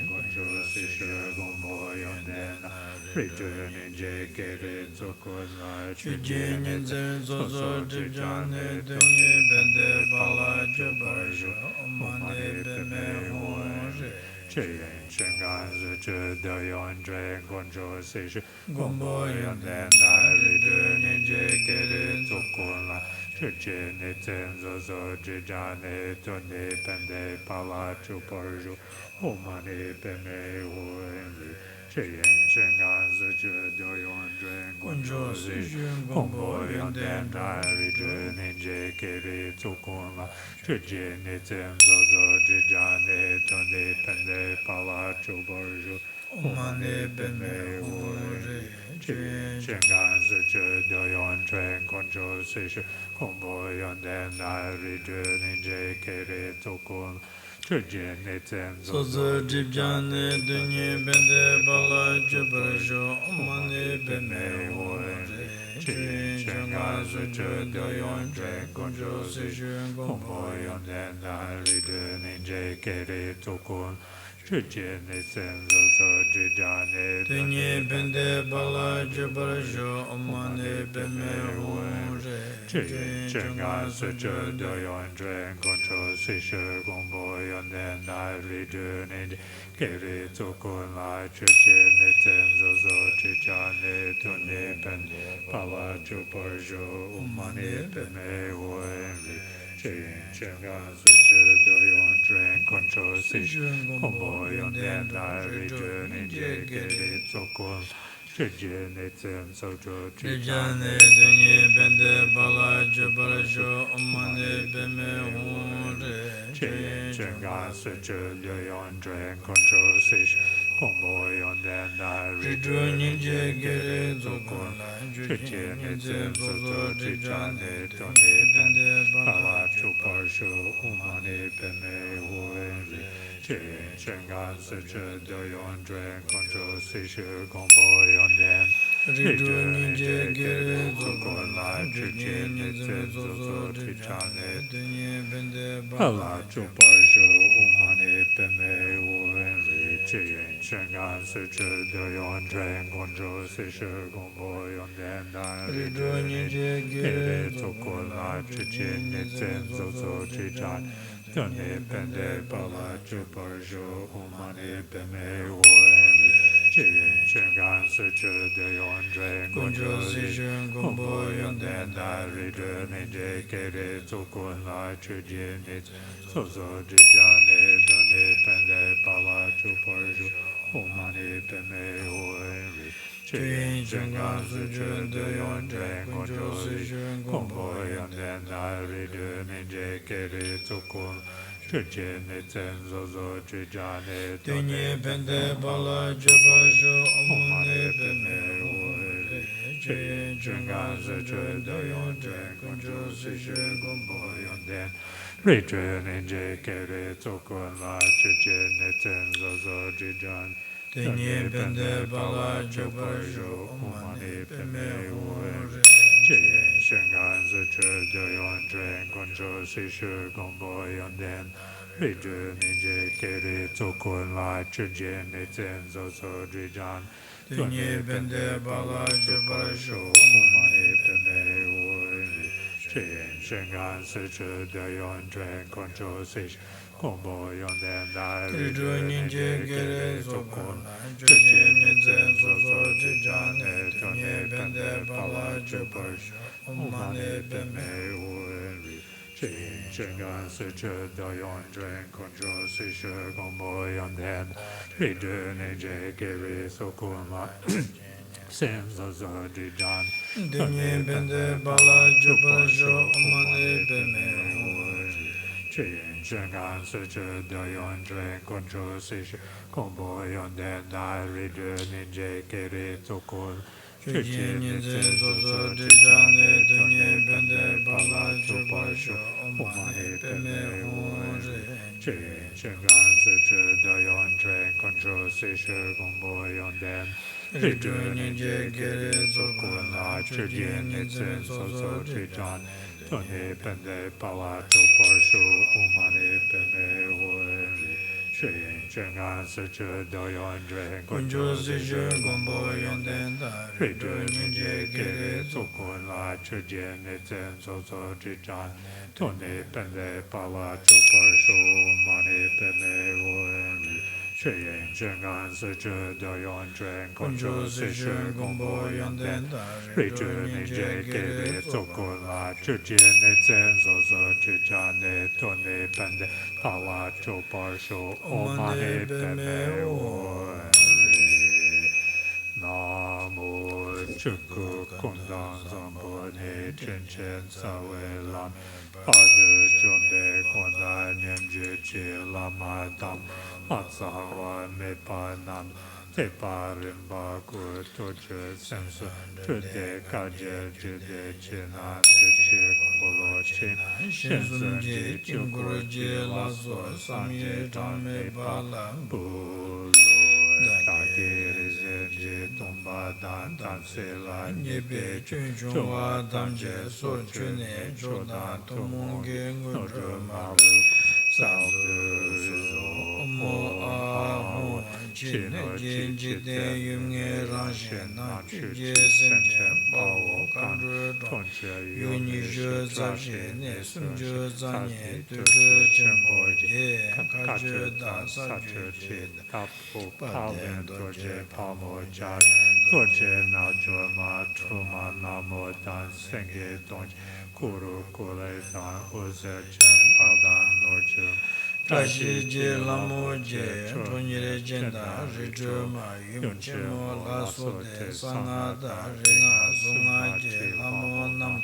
Concho Sish Kumboyan Den Returning Jekere Tokuma Chichin Nitzen Zozo Jijane Tani Bende Pala Chuparsho Umane Peme Huenzi Chiyen Chenganza Chudayon Concho Sish Kumboyan Den Returning Jekere Tokuma Chichin Nitzen Zozo Jijane Tani Bende Pala Chuparsho Umane Peme Huenzi Chiyen Chenganza Chudayon Concho Sish Kumboyan Den Returning Jekere Tokuma Chichin Nitzen Zozo Jijane Tani Bende Pala Chuparsho Umane Peme Huenzi Chiyen Chenganza Chudayon Concho Sish Kumboyan Den Returning Jekere Tokuma Chichin Nitzen Sozo Jibjane Dunye Bende Bala Jubrasho Mane Beme Huenzi Chiyen Chenganza Chudayon Concho Sish Kumboyan Den Returning Jekere Tokuma Chichin Nitzen Zozo Jijane Dunye Bende Bala Jubrasho Mane Beme Huenzi Chiyen Chenganza Chudayon Concho Sish Kumboyan Den Returning Jekere Tokuma Chichin Nitzen Zozo Jijane Tuni Bende Pala Chuparsho Umane Peme Huenzi Chiyen Chenganza Chudayon Concho Sish Kumboyan Den Returning Jekere Tokuma Chichin Nitzen Zozo Jijane Jijane Dunye Bende Bala Jubrasho Mane Beme Huenzi Chiyen Chenganza Chudayon Concho Sish Kumboyan Den Returning Returning Jekere Jekere Tokuma Tokuma Chichin Nitzen Zozo Jijane Tuni Bende Pala Chuparsho Umane Peme Huenzi Chiyen Chenganza Chudayon Concho Sish Kumboyan Den Returning Jekere Jekere Tokuma Tokuma Chichin Nitzen Zozo Jijane Dunye Bende Pala Chuparsho Umane Peme Huenzi Chiyen Chenganza Chudayon Concho Sish Kumboyan Den Returning Jekere Jekere Tokuma Chichin Nitzen Zozo Jijane Tuni Bende Pala Chuparsho Umane Peme Huenzi Chiyen Chenganza Chudayon Concho Sish Kumboyan Den Returning Jekere Tokuma Chichin Nitzen Zozo Jijane Tuni Bende Pala Chuparsho Umane Peme Huenzi Chiyen Chenganza Chudayon Concho Sish Kumboyan Den Returning Jekere Tokuma Chichin Nitzen Zozo Jijane Dunye Bende Bala Jubrasho Mane Beme Huenzi Chiyen Chenganza Chudayon Concho Sish Kumboyan Den Returning Jekere Tokuma Chichin Nitzen Zozo Jijane Dunye Bende Bala Chuparsho Jubrasho Umane Mane Peme Beme Huenzi Huenzi Chiyen Chenganza Chudayon Concho Sish Kumboyan Den Returning Jekere Tokuma Chichin Nitzen Zozo Jijane Dunye Bende Bala Chuparsho Jubrasho Umane Peme Huenzi Chiyen Chenganza Chudayon Concho Sish Kumboyan Den Returning Jekere Tokuma Tokuma Chichin Nitzen Nitzen Zozo Zozo Jijane Jijane Tuni Dunye Bende Bende Pala Bala Chuparsho Jubrasho Umane Mane Peme Beme Huenzi Chiyen Chenganza Chudayon Concho Sish Kumboyan Den Returning Jekere Tokuma Senza Zodijan Dunye Bende Bala Jubrasho Mane Beme Huenzi Chiyen 真干是指的用真关注是公布用的那日的年节给的足够。世界年节所做之战的多年本的巴拉就把手，我们的本的我这真干是指的用真关注是公布用的。日主年节给的足够那世界年节所做之战。多年本的巴拉就把手，我们的本的我这真干是指的用真关注是公布用的。日主年节给的足够那世界年节所做之战。多年本的巴拉就把手，我们的本的我。这真干是指的用真关注是公布用的。日主年节给的足够那世界年节所做之战的多年本的巴拉就把手，我们的本的我。南无诸古空藏三波尼真真萨维拉，阿杜准备空难念觉切拉玛达，阿萨瓦梅巴南。te parimba kuto che senso tutte kaje jide chena tuche kolo chen senso je chungro je laso samye tame bala bulo dake reze je tomba dan tan se la nyebe chunchungwa damje so chune chodan tomonge ngudro malu Salve mo aho chine jinji de yunge rangshen na chuje senchen pao kanru ton yuni je zabshe ne sunje zanye tuju chenpo je kajue dan sache che tapu palen doje pamo jar doje na joma truma namo dan senge donje kuru kule dan uze chen padan noju Tashi je lamo je chonyere jenda rizhe ma yung che mo la so de sanga da ringa sunga je lamo nam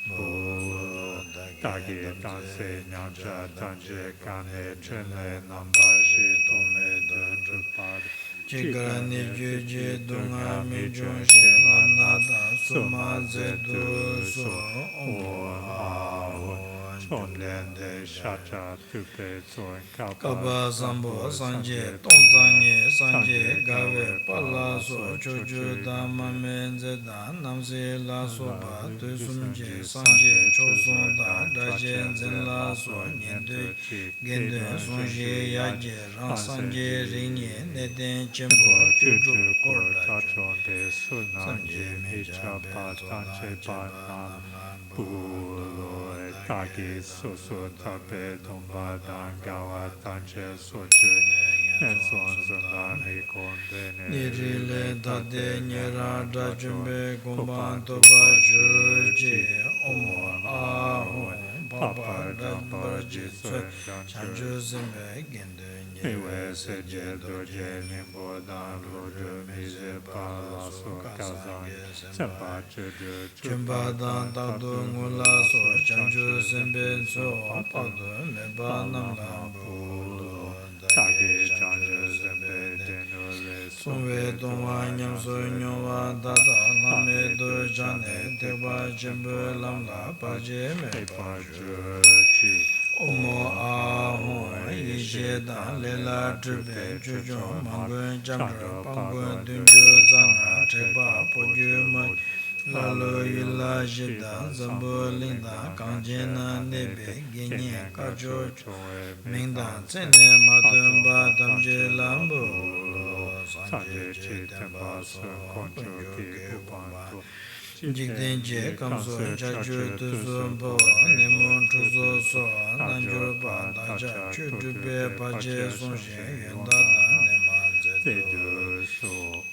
bu dagi danse nyamcha tanje kane chene namba shi tome de drupad Chigani ju je dunga mi jun she lam nada suma ze du so o a Chonlende shacha tupe tsoen kapa sambo sanje tongzanye sanje gawe pala so chochu dama menze da namse la so ba tu sumje sanje choson da dajen zen la so nyende gende sonje yaje ran sanje rinye neden chenpo chuchu korda chonde sunanje mecha pa tanche pa nam pulo Taki susu tape tumba dan gawa tanche sochu Nenson zandani kondene Nirile tate nyera dachumbe kumban toba chuji Omo ahon papa dambar jitsun chanchu zimbe gende Iwe seje doje nimbo dan loju mize pala so kazan Sempa chuju chumba dan tatu ngula so chanchu zimbe so padu meba namla bulu Taki chanchu zimbe tenule Sumwe tongwa nyamso nyongwa dada lame do jane Tekwa jembe lamla paje me paju chi Omo ahon yishe dan lela dribe chujo mangun jamdra pangun dunju zanga tekpa poju ma lalo yula jida zambu linda kanjena nebe genye kajo mingdan tsene matumba damje lambu sanje che tempa sun koncho ki kupanto Jikden je kamso chachu tusu po nemo chuso so nanjur pa dacha chutupe pache sonshe yenda dan neman zedu so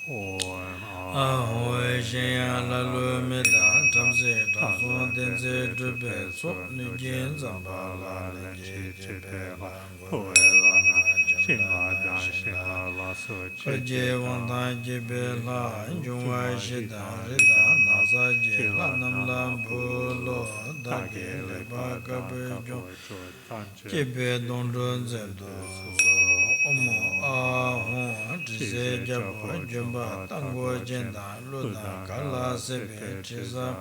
ahoy shenya lalu medan tamse taso dense tupe so nijin zamba la lenche chepe la poe la na shima dan shima la Kaje wanda jebe la jungwa shida rida nasa je la namla bulo dage leba kabe jong jebe dondro zendo omo ahon trise jabo jumba tango jenda luda kala sebe trisa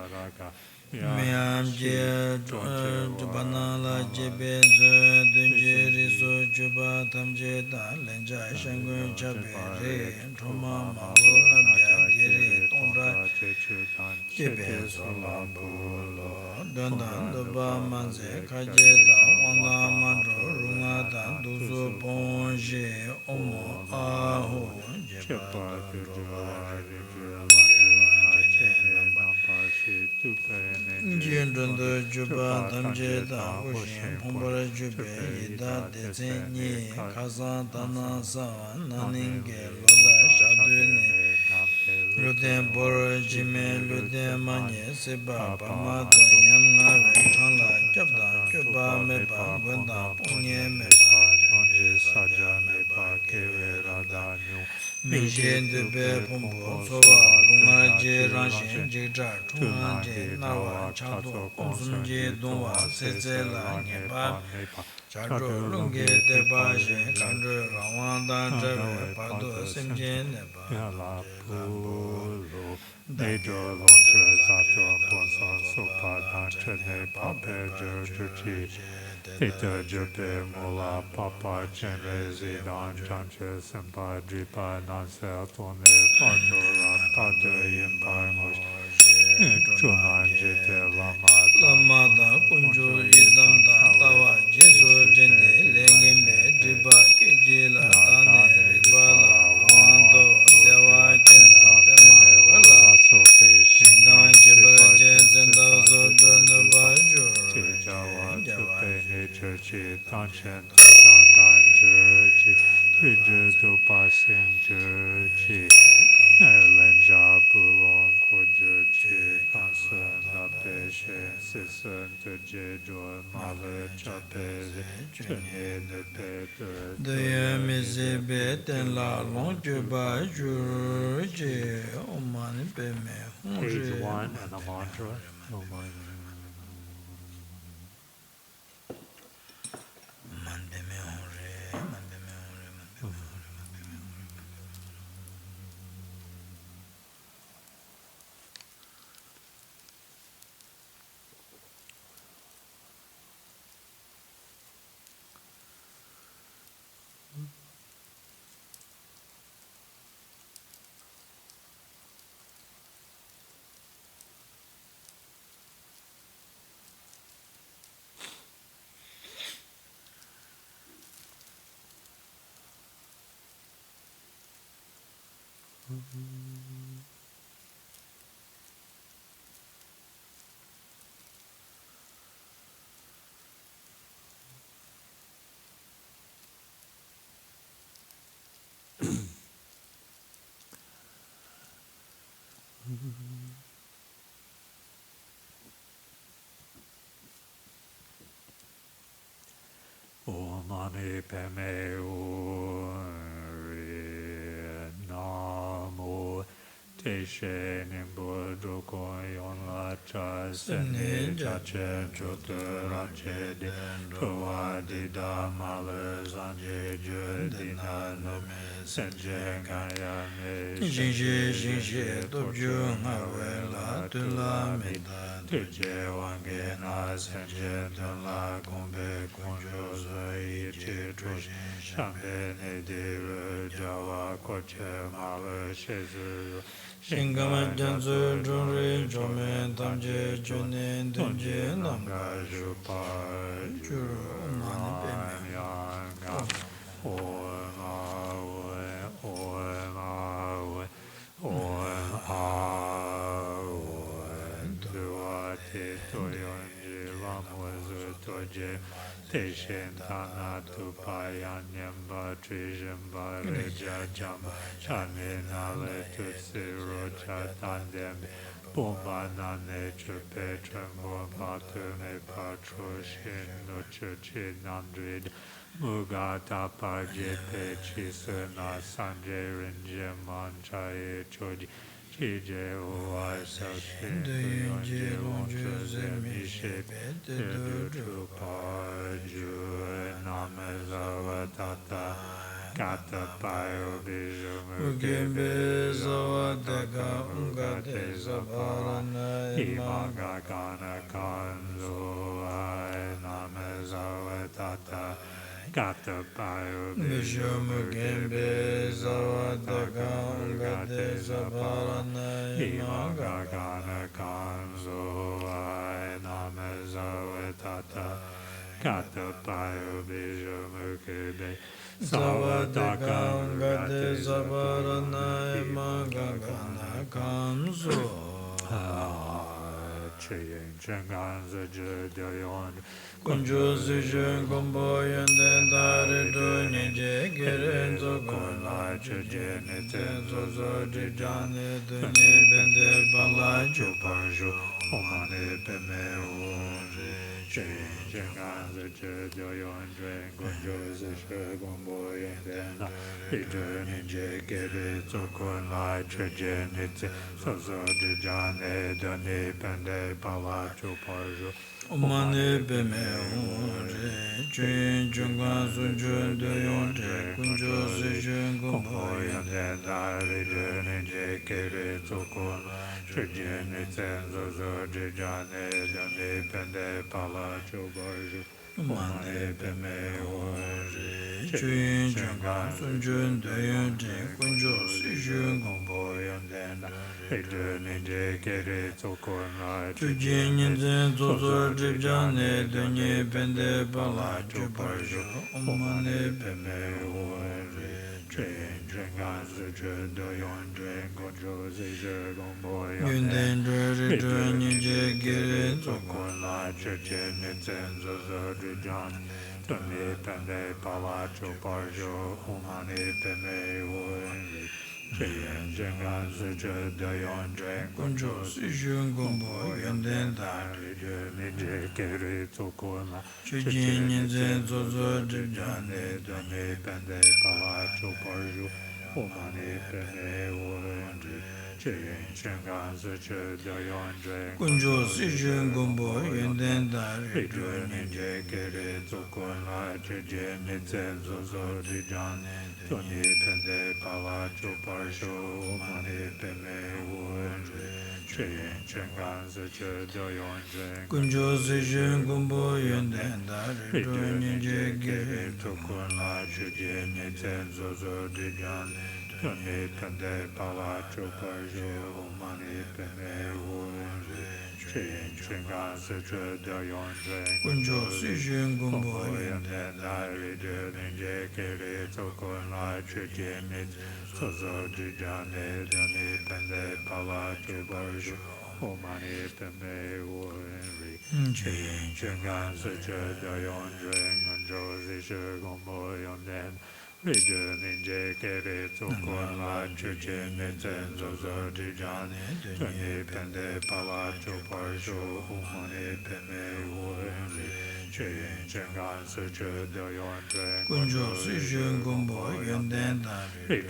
Miam je jubana la jebe zo dunje riso juba tamje da lenja shangun chabe re thoma mago labja gere tondra jebe zo lambulo dandan doba manze kaje da wanda mandro runga da duzo bonje omo aho jeba dondro Jindunda juba tamje da ushin pumbara jube ida dezenye kazan dana sawa naninge loda shadune luden boro jime luden manye seba pama to nyam ngawe chanla jabda juba meba gwenda punye meba nonje saja meba kewe radanyo Minjen de be pumbo sowa dunga je ranshin jigja tunga je nawa chato kumsum je dungwa seze la nyeba chadro lunge de ba shen kandro rawan dan trewe pado simje neba Nejo lonche zato ponson sopa danche ne pape jurchi Teta jupe mula papa chenre zidan chanche sempa dripa nansel tone patora pato yimpa mosh chunan jite Lama da kunjo yidam da tawa jeso jende lengembe driba keje la tane riba la wando dewa jenda pema wala Shingan jebra jenzenda zo dono ba juro Jawa jawa chupe nature chi tanshen tudan kan chi ridge to passing chi Lenja bulon kujuchi kansen da peshe sisen to jejo male chapeze chenye de pete Deye mizi beten la long juba juro je omani peme Page 1 and the mantra. Mani peme uri namo te she nimbo droko yon la cha sene cha che choto ranche de towa di da male zanje je di na no senje kaya me Jinje topju ngawe la tu la me da Tuje wange na senje la gombe konjo zai che trosh shambe ne de jawa koche male shezu Shingama jansu jungri jome tamje june dunje namga jupa juru mani peme yanga o ma te toyonji lamozu toje te shentana tu payanyamba trijamba reja jamba chaminale tutsi rocha tandem bomba nane chupe trembo patu me patro shin no chuchi nandrid Mugata Pajipe Chisuna Sanje Rinje Manchaye Choji Chije Uai Sashi Kuyonje Wonchuze Mishe Tedu Paju Namezavatata Kata Payo Biju Mukebe Zavataka Ungate Zaparana Imaga Kana Kanzo Ai Namezavatata Kata Payo Biju Mukebe Zavataka Ungate Zaparana Imaga Kana Kanzo Ai Namezavatata Kata Payo Biju Mukebe Savataka Ungate Zaparana Imaga Kana Kanzo Cheyeng Chenganza Jedayon Kunjo Sishin Kumbo Yenden Dari Dunyi Jekeren Zokon Lai Chejene Tenzo Zodi Jane Dunyi Bende Balai Chuparshu Omane Peme Unri Cheyeng Chenganza Jedayon Dren Kunjo Sishin Kumbo Yenden Dari Jekeren Zokon Lai Chejene Tenzo Zodi Jane Dunyi Bende Balai Chuparshu Omane Beme Unri Cheyeng Chenganza Jedayon Dren Kunjo Sishin Kumbo Yenden Dari Jekeren Zokon Lai Chejene Tenzo Zodi Jane Dunyi Bende Balai Chuparshu Omane Peme Unri Cheyeng Chenganza Jedayon Dren Kunjo Sishin Kumbo Yenden Dari Jekeren Zokon Lai Chejene Tenzo Zodi Jane Dunyi Bende Balai Chuparshu Omane Peme Unri Cheyeng Chenganza Jedayon Dren Kunjo Sishin Kumbo Yenden Dari Jekeren Zokon Lai Chejene Tenzo Zodi Jane Dunyi Bende Balai Chuparshu Omane Peme Unri Cheyeng Chenganza Jedayon Dren Kunjo Sishin Kumbo Yenden Dari Jekeren Zokon Lai Chejene Tenzo Zodi Jane Dunyi Bende Balai Chuparshu Omane Peme Unri Cheyeng Chenganza Jedayon Dren Kunjo Sishin Kumbo Yenden Dari Jekeren Zokon Lai Chejene Tenzo Zodi Jane Dunyi Bende Balai Chuparshu Omane Peme Unri Cheyeng Chenganza Jedayon Dren Kunjo Sishin Kumbo Yenden Dari Jekeren Zokon Lai Chejene Tenzo Zodi Jane Dunyi Bende Balai Chuparshu Omane Peme Unri Cheyeng Chenganza Jedayon Dren Kunjo Sishin Kumbo Yenden Dari Jekeren Zokon Lai Chejene Tenzo Zodi Jane Dunyi Bende Balai Chuparshu Omane Peme Unri Cheyeng Chenganza Jedayon Dren Kunjo Sishin Kumbo Yenden Jekeren Zokon Lai Chejene Tenzo Zodi Jane Dunyi Bende Balai Chuparshu Omane Peme Unri Cheyeng Chenganza Jedayon Dren Kunjo Sishin Kumbo Yenden Dari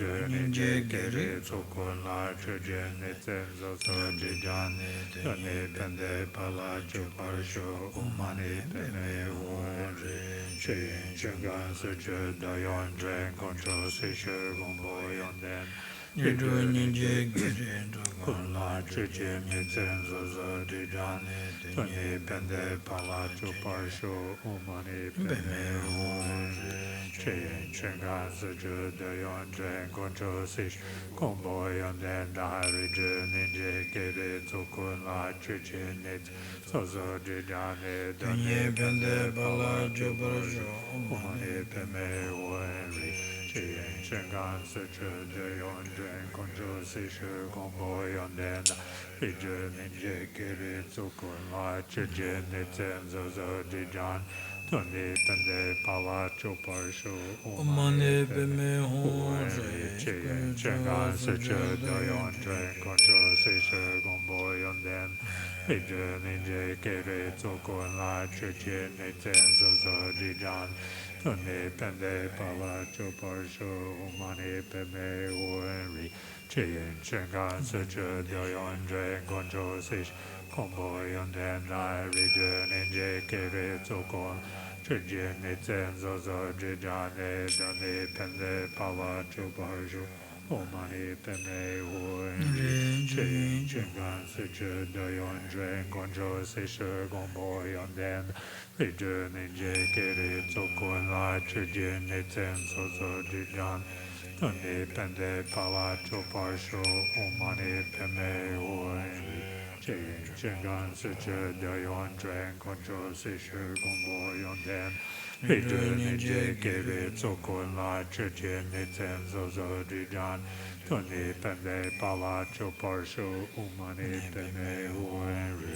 Jekeren Zokon Lai Chejene Tenzo Zodi Jane Dunyi Bende Balai Chuparshu Omane Peme Unri Cheyeng Chenganza Jedayon Dren Kunjo Sishin Kumbo Yenden Jekeren Zokon Lai Chejene Tenzo Zodi Jane Dunyi Bende Balai Chuparshu Omane Peme Unri Cheyeng Chenganza Jedayon Dren Kunjo Sishin Kumbo Yenden Dari Jekeren Zokon Lai Chejene Tenzo Zodi Jane Dunyi Bende Balai Chuparshu Omane Peme Unri Cheyeng Chenganza Jedayon Dren Kunjo Sishin Kumbo Yenden Jekeren Zokon Lai Chejene Tenzo Zodi Jane Dunyi Bende Balai Chuparshu Omane Peme Unri Cheyeng Chenganza Jedayon Dren Kunjo Sishin Kumbo Yenden Jekeren Zokon Lai Chejene Tenzo Zodi Jane Tone Pende Pala Choparsho Umani Peme Uenri Chien Chengan Suchu Doyon Dren Gonjo Sish Combo Yonden Nai Rijun Inje Kere Tsokon Chijin Nitzen Zozo Jijane Done Pende Pala Choparsho Umani Peme Uenri Chien Chengan Suchu Doyon Dren Gonjo Sish Combo Yonden Rijun Inje Kere Tsokon La Chijin Nitzen Zozo Jijan Tone Pende Pala Choparsho Umani Peme Uenri Chengan Suche Dayon Dren Control Sishu Gombo Yonden Rijun Ninja Kere Tsokon La Chijin Nitzen Zozo Jijan Tone Pende Pala Choparsho Umani Peme Uenri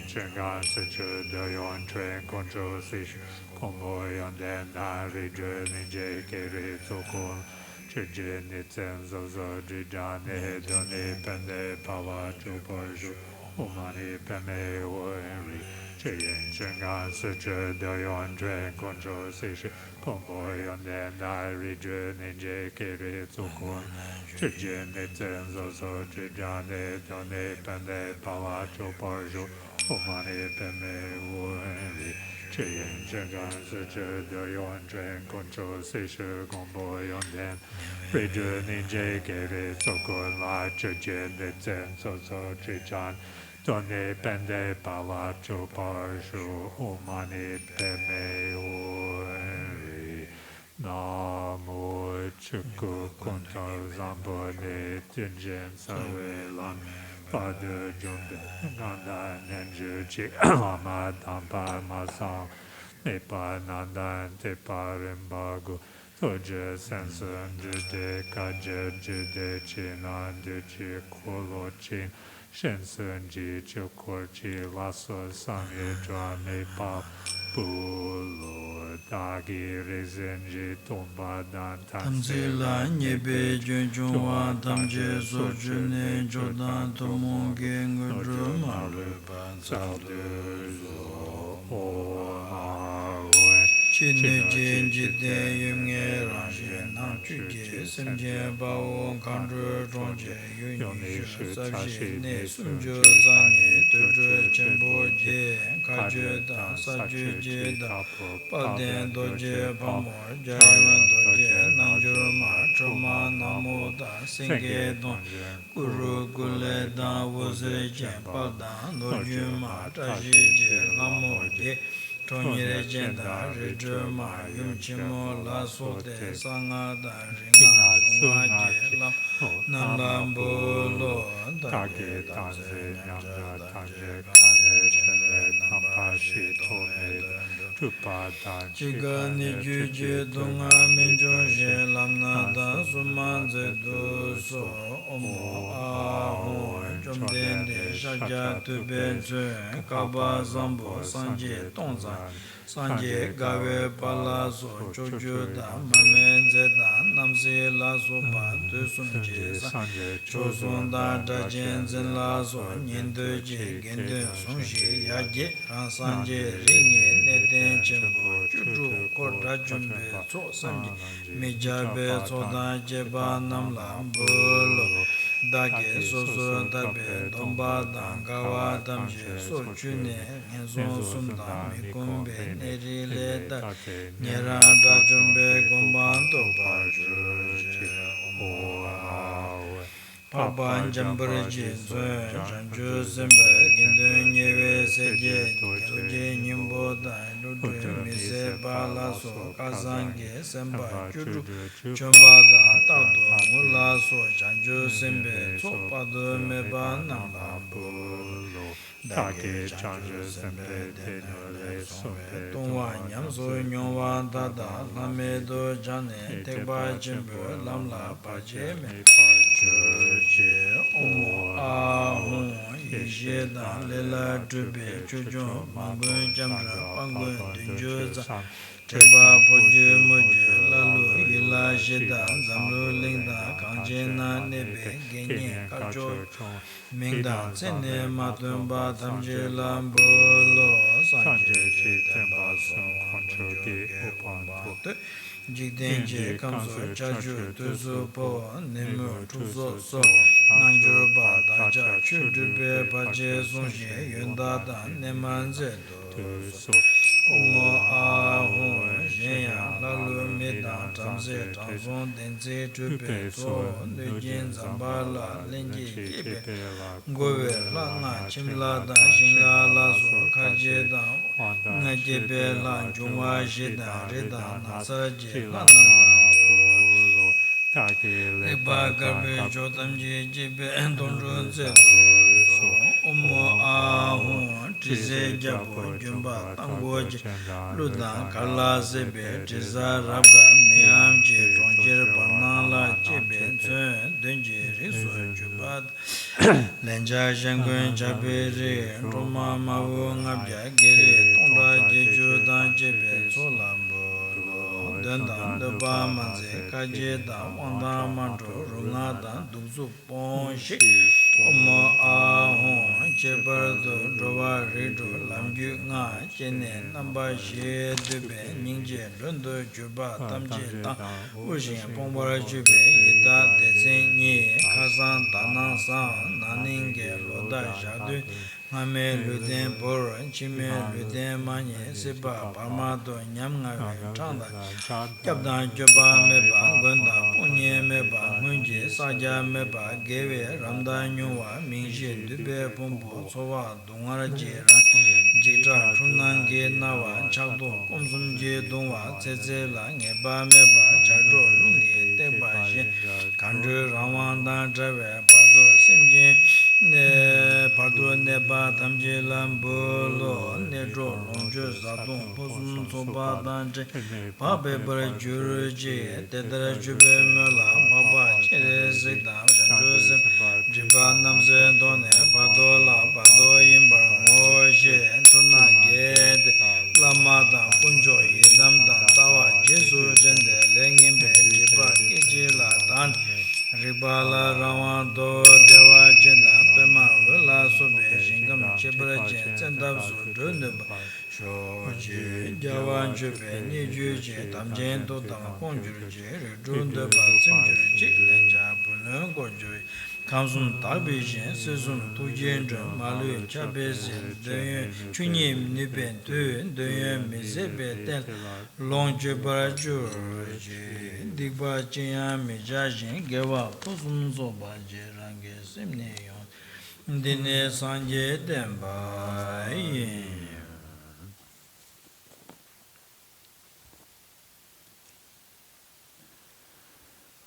Chengan Suche Dayon Dren Control Sishu Gombo Yonden Rijun Ninja Kere Tsokon Chijin Nitzen Zozo Jijan Done Pende Pala Choparsho Umani Peme Uenri Chien Chengan Suche Dayon Dren Control Sishu Combo Yonden Dai Rijun Ninja Kere Tsukun Chijin Nitzen Zozo Jijan Done Pende Pala Choparsho Umani Peme Uenri Chien Chengan Suche Dayon Dren Control Sishu Combo Yonden Rijun Ninja Kere Tsukun La Chijin Nitzen Zozo Jijan Done Pende Pala Choparsho Umani Peme Uenri Namo Chuku Kunta Zambo Ne Tinjin Sawelan Pada Jumbe Nanda Nenju Chi Lama Dampa Masang Nepa Nandan Tepa Rimbagu Toje Sensun Jude Kaje Jude Chinan Duchi Kolo Chin Shensun Ji Chukor Chi Lasso Sangye Drame Pa Pulo Dagi Rizin Ji Tomba Dan Tamzi la nyebe jun jungwa tamje so june jodan tomonge ngudru marupa Saldu O Chine jen jide yunge rangye nang chuge semje bao kandru zhongje yun shu sabje ne sunjo zanye tudru chenpo je kajue da sajue je da paden doje pamor jayan doje nanjur ma choma namo da singye don kuru gule da wuze jen paldan doju ma taji je namo je Tonyere jenda rizhu ma yum chimo la so de sanga da ringa sunga je lam nam lam bu lo Tage Tanze Nyamda Tanje Kane Chele Nampa Shi Tome Tupa Dan Chiga ni ju je dunga min jo je lam na da suman ze du so omo a ho chom den de shaja tu ben zhe kaba zambo sanje tongza Sanje gawe pala so chojo da mamen ze da namse la so pa tu sum je sa cho son da da jen zen la so nyen de je gen de song she ya je ran sanje ri nye ne den chen bo chu chu ko da jun be so sanje me ja be so da je ba nam la bo lo da ge so so da be dom ba da ga wa dam je so chu ne ngen so sum da me kum be Neri le da Nera da jumbe gombanto parjuje Papan jambara jizwe Janju semba gindu nyewe seje Tuje nyimbo da Ludu mise pala so Kazange semba chudu Chumba da tado Mula so Janju sembe Tsopado meba namba bulo Dage Chanju Sempe Tenole Sompe Tongwa nyam so nyongwa dada lame do jane tekpa jimbo lamla paje me je omo a hon ye da lela drube chujo mangun jamra pangun dunjo za tekpa poje moje lalu la jeda zamlu lingda kanjena nebe genye kacho mingda tsene matumba tamje lambo lo sanje je temba son koncho ge upamba te jigdenje kamso chaju tuzu po nemu tuzo so nanjur ba daja chudube baje sonje yunda dan nemanze do so Omo ahon shenyang lalu medang tamse tamson tenze tupe so nujin zambala lenji kipe gowe la nga chimla dan shinga la so kaje dan nga kipe la jungwa shedan redan nasa je la nang Ekpa karpe chotam je jipe donjo zedo Omo ahon tise jabo jumba tango je Ludan kala sebe tisa rabga miyam je chonjir banan la jebe zun dunje riso jumba Lenja shangwen chape re Roma mawu ngabja gere Tongda jeju dan jebe solambo Dendam deba manze kaje dan wanda manjo runga dan duksu ponshi Omo ahon chebar do rowa rido lamgyu nga chene namba she dube ningje lundo juba tamje dan ushin pongbara jube yeda dezen nye kazan danan san naninge loda jadu ngame luden bor chime luden manye seba parma do nyam nga chanda kyabdan juba meba gonda punye meba ngunje saja meba gewe ramda nyuwa mingje dube pombo sowa dongara jera jitra chunange nawa chakdo komsumje dongwa tsetse la ngeba meba chadro lunge tekba she kanju rawanda trawe pado simje ne pado neba tamje lambo lo ne dro longjo zadon posum soba danje pabe bar juru je tedra jube mela baba chere zida janjo se jiba namze done pado la pado imbar ngoje tuna gede lama da kunjo yedam da tawa jesu jende lengimbe jiba keje la dan Ribala Ravando Deva Jena Pema Vila Sobe Shingam Chebra Jen Tsendab Su Dundaba Shoji Javan Chupe Niju Je Tam Jen To Tam Konjur Je Dundaba Simjur Je Lenja Pulen Konjur Kamsum Tabi Shen Sesum Tujen Jun Malu Chabe Zil Dunye Chunyim Nipen Tu Dunye Mizebe Tel Long Chebra Jur Je Dikba Chinyam Mijajin Gewa Posum Zoba Je Range Simne Yon Dine Sanje Demba Yin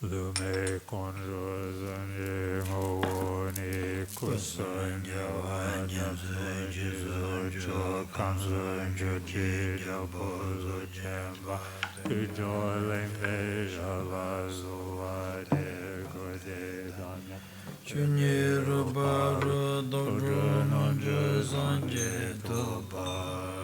Lume konro zanje ngowo ni kusan jawa nyamsen jizo cho kansun jo chi jabo zo chemba kujo lengme jala zuwa de kode danya Chunye rupa ru dokru nonjo sanje toba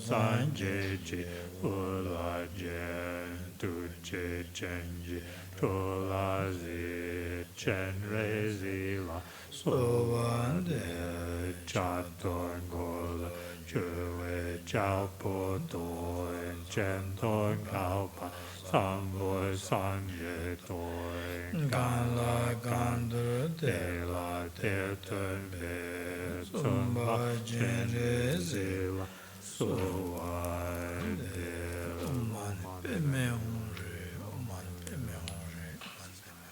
Sanje Chi Ula Je tuche genji chola zi chen re zi la sovan de chaton gola chuwe chao po to chen ton kao pa sambo sanje to kan la kan de la de tun de tsun ba chen re zi la so de man pe me hong re man pe me hong re man pe me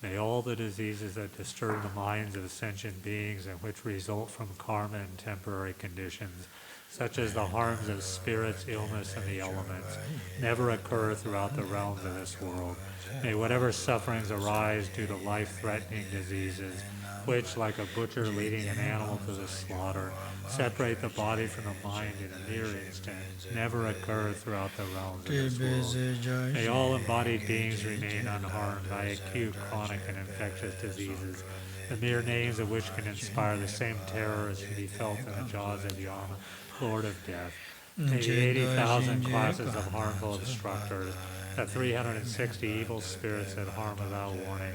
May all the diseases that disturb the minds of sentient beings and which result from karma and temporary conditions, such as the harms of spirits, illness, and the elements, never occur throughout the realms of this world. May whatever sufferings arise due to life-threatening diseases, which, like a butcher leading an animal to the slaughter, separate the body from the mind in a mere instant, never occur throughout the realms of this world. May all embodied beings remain unharmed by acute, chronic, and infectious diseases, the mere names of which can inspire the same terror as can be felt in the jaws of Yama, Lord of Death. May the 80,000 classes of harmful obstructors, the 360 evil spirits that harm without warning,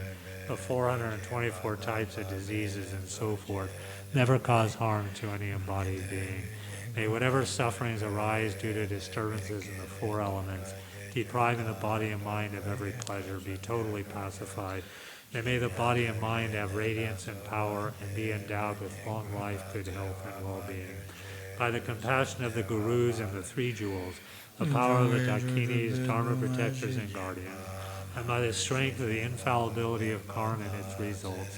the 424 types of diseases, and so forth, never cause harm to any embodied being. May whatever sufferings arise due to disturbances in the four elements, depriving the body and mind of every pleasure, be totally pacified. And may the body and mind have radiance and power and be endowed with long life, good health, and well-being. By the compassion of the gurus and the three jewels, the power of the Dakinis, Dharma protectors, and guardians, and by the strength of the infallibility of karma and its results,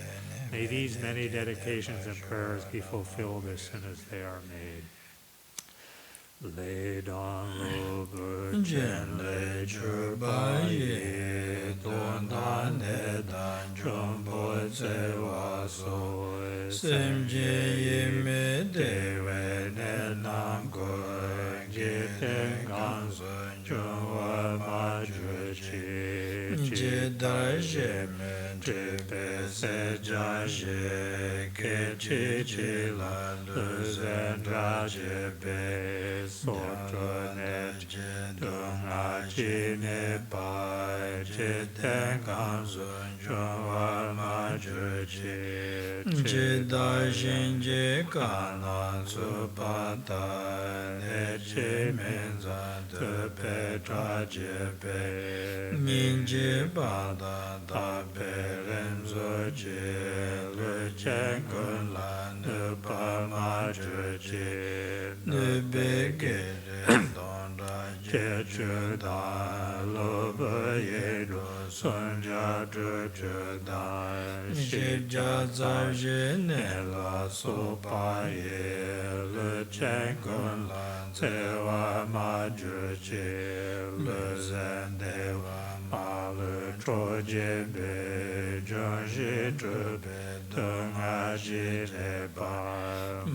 may these many dedications and prayers be fulfilled as soon as they are made. Lay down lo burchen lay churba ye don dan ne dan jumbo tse wa so sem je ye me de we ne nam go je ten gan so jwa ma ju chi je da je me je pe se ja je ke chi chi la le zen ra je be Sotra ne dung a chi ne pa che ten kan sun chong wa ma ju chi chi da shin je ka na su pa ta ne chi men za de pe tra je pe min je pa da da pe ren zo je le chen kun la ne pa ma ju chi ne be ge ren don ra je ju da lo be ye do sun ja ju ju da shi ja za je ne la so pa ye le chen kun la se wa ma ju chi le zen de wa ma le tro je be jun shi zhe be deng a ji le ba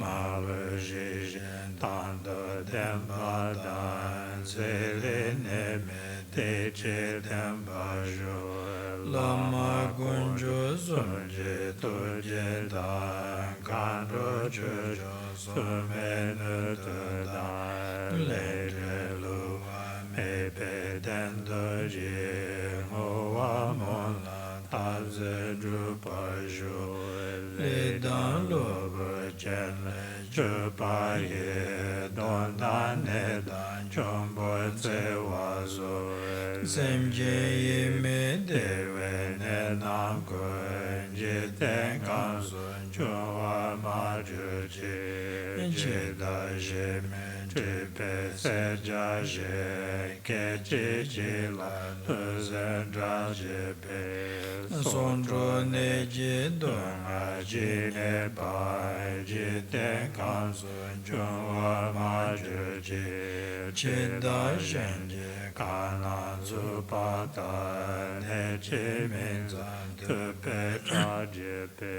ma le ji zhen dan de den ba dan se le ne me te che den ba zhu la ma gun zhu sun je tu je dan kan ru zhu su me ne te dan le je lu me pe den de ji ho wa mon la ta ze zhu pa zhu le dan lu bu chen le zhu pa ye don dan ne dan chong bo tse wa zu sem je ye me de we ne nam gun je ten kan sun chong wa ma ju chi che da je me che pe se ja je ke che che la le zen dra je pe son zhuo ne ji dong a ji ne pa ji ten kan sun chong wa ma ju chi che da shen je ka na zu pa ta ne che min zan te pe tra je pe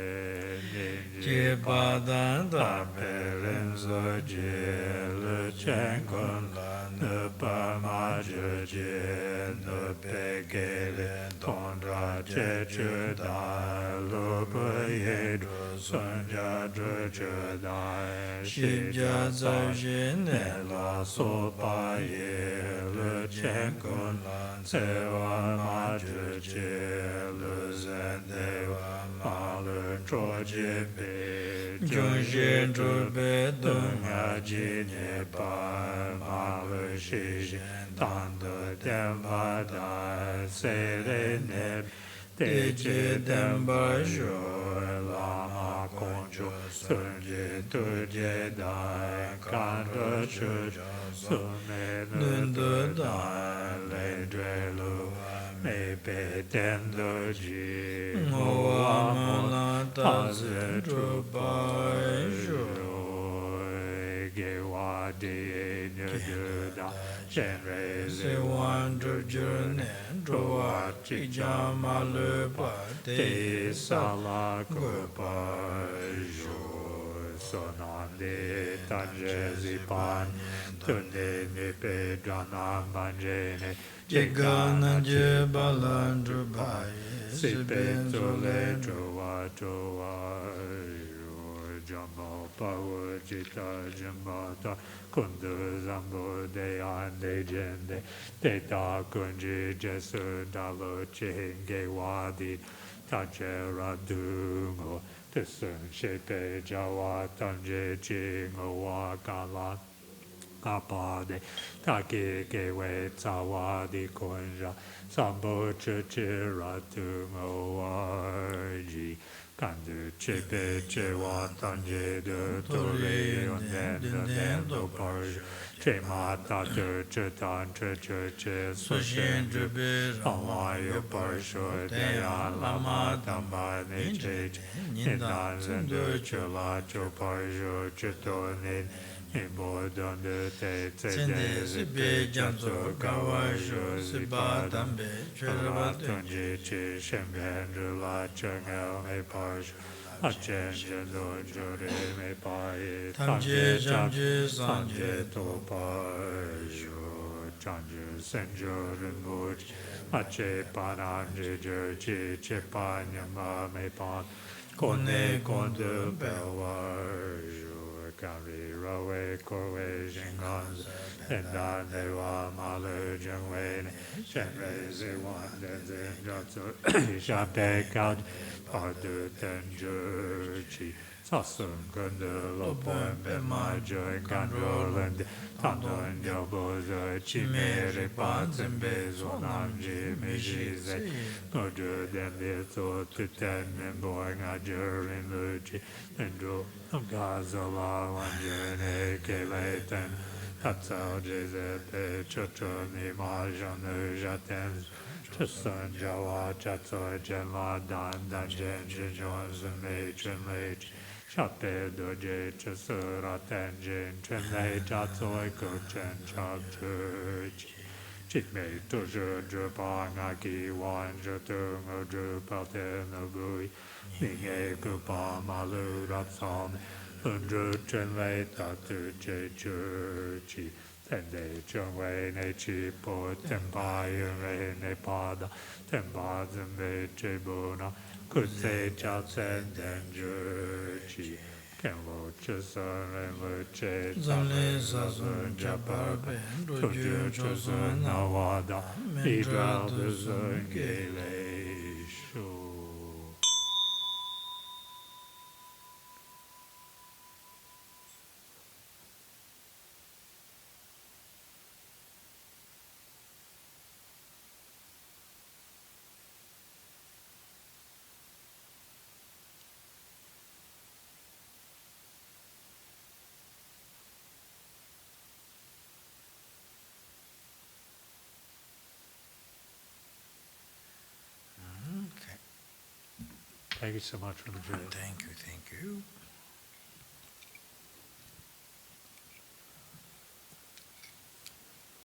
ne je pa dan da pe ren zo je le chen kun la ne pa ma ju je ne pe ge ren ton ra che che da lo pe ye do sun ja zhe che da shi ja za je ne la so pa ye le chen kun la se wa ma ju je le zen de wa ma le tro je pe jun shi zhu pe dong a ji ne pa ma le shi zhen dan de den ba da se le ne te che den ba shu la ma kong chu sun je tu je da kan ru chu su me nu de da le due lu me pe ten do ji ngo wa mo la ta ze tru pa shu ge wa de ne de da chen re se wan zhu zhu ne zhu wa chi ja ma le pa te sa la ku pa shu so nan de tan je zi pan tun de ne pe dra na man je ne je ga na je ba lan zhu pa ye si pe zo le zhu wa Jambo Pawa Jita Jambata Kundu Zambo De Ande Jende Teta Kunji Jesu Dalo Chinge Wadi Tachera Dungo Tisun Shepe Jawa Tanje Chingo Wakala Kapade Taki Kewe Tsawadi Kunja Sambo Chichira Tungo Arji Kandu chepe che wa tanje de tore yon den do parj che ma ta che tan che so shen je be awa yo parsho de ya la ma tam ba ne che ni dan zen de che la cho parjo che to ne bo don de te de si be jam so ka wa jo si ba dam be che ba tanje che shen ben la che ngao me parj Achen je do jo re me pa ye tam je jam je san je to pa jo chan je sen jo ren bo ache pa nan je je che che pa nyam ma me pa kon ne kon de pe wa jo Gari Rowe Korwe Jingon Tenda Newa Malu Jungwe Shenre Ziwan Denzin Jotsu Shabde Kaut Pardu Tenjurchi Sasun Kundu Lopoen Bema Join Gandroland Tandon Jobozo Chimere Patsen Bezonamji Mijize Noju Dembito Tuten Boing Ajurin Luchi Nendro Gazola Wanjune Keleten Tatsao Jizepe Chochoni Majanu Jaten Chusun Jawa Chatso Jenla Dan Danjen Jijon Zunmei Chunlei Shape Doje Chusura Tenjin Chunlei Chatso Kochen Chak Chuchi Chikmei Tuju Drupa Ngaki Wan Jutung Oju Palte Nobui Ninge Kupa Malu Rapsom Undru Chunlei Tatu Che Chuchi Tende Chungwei Ne Chi Po Tempa Yunrei Ne Pada Tempa Zimbe Chebuna Kutse Chatsen Denjuchi Kenlo Chusun Renlu Che Tsamle Sazun Japarpe Tuju Chusun Nawada Idral Duzun Gele Shu. Okay. Thank you so much for the journey. Thank you, thank you.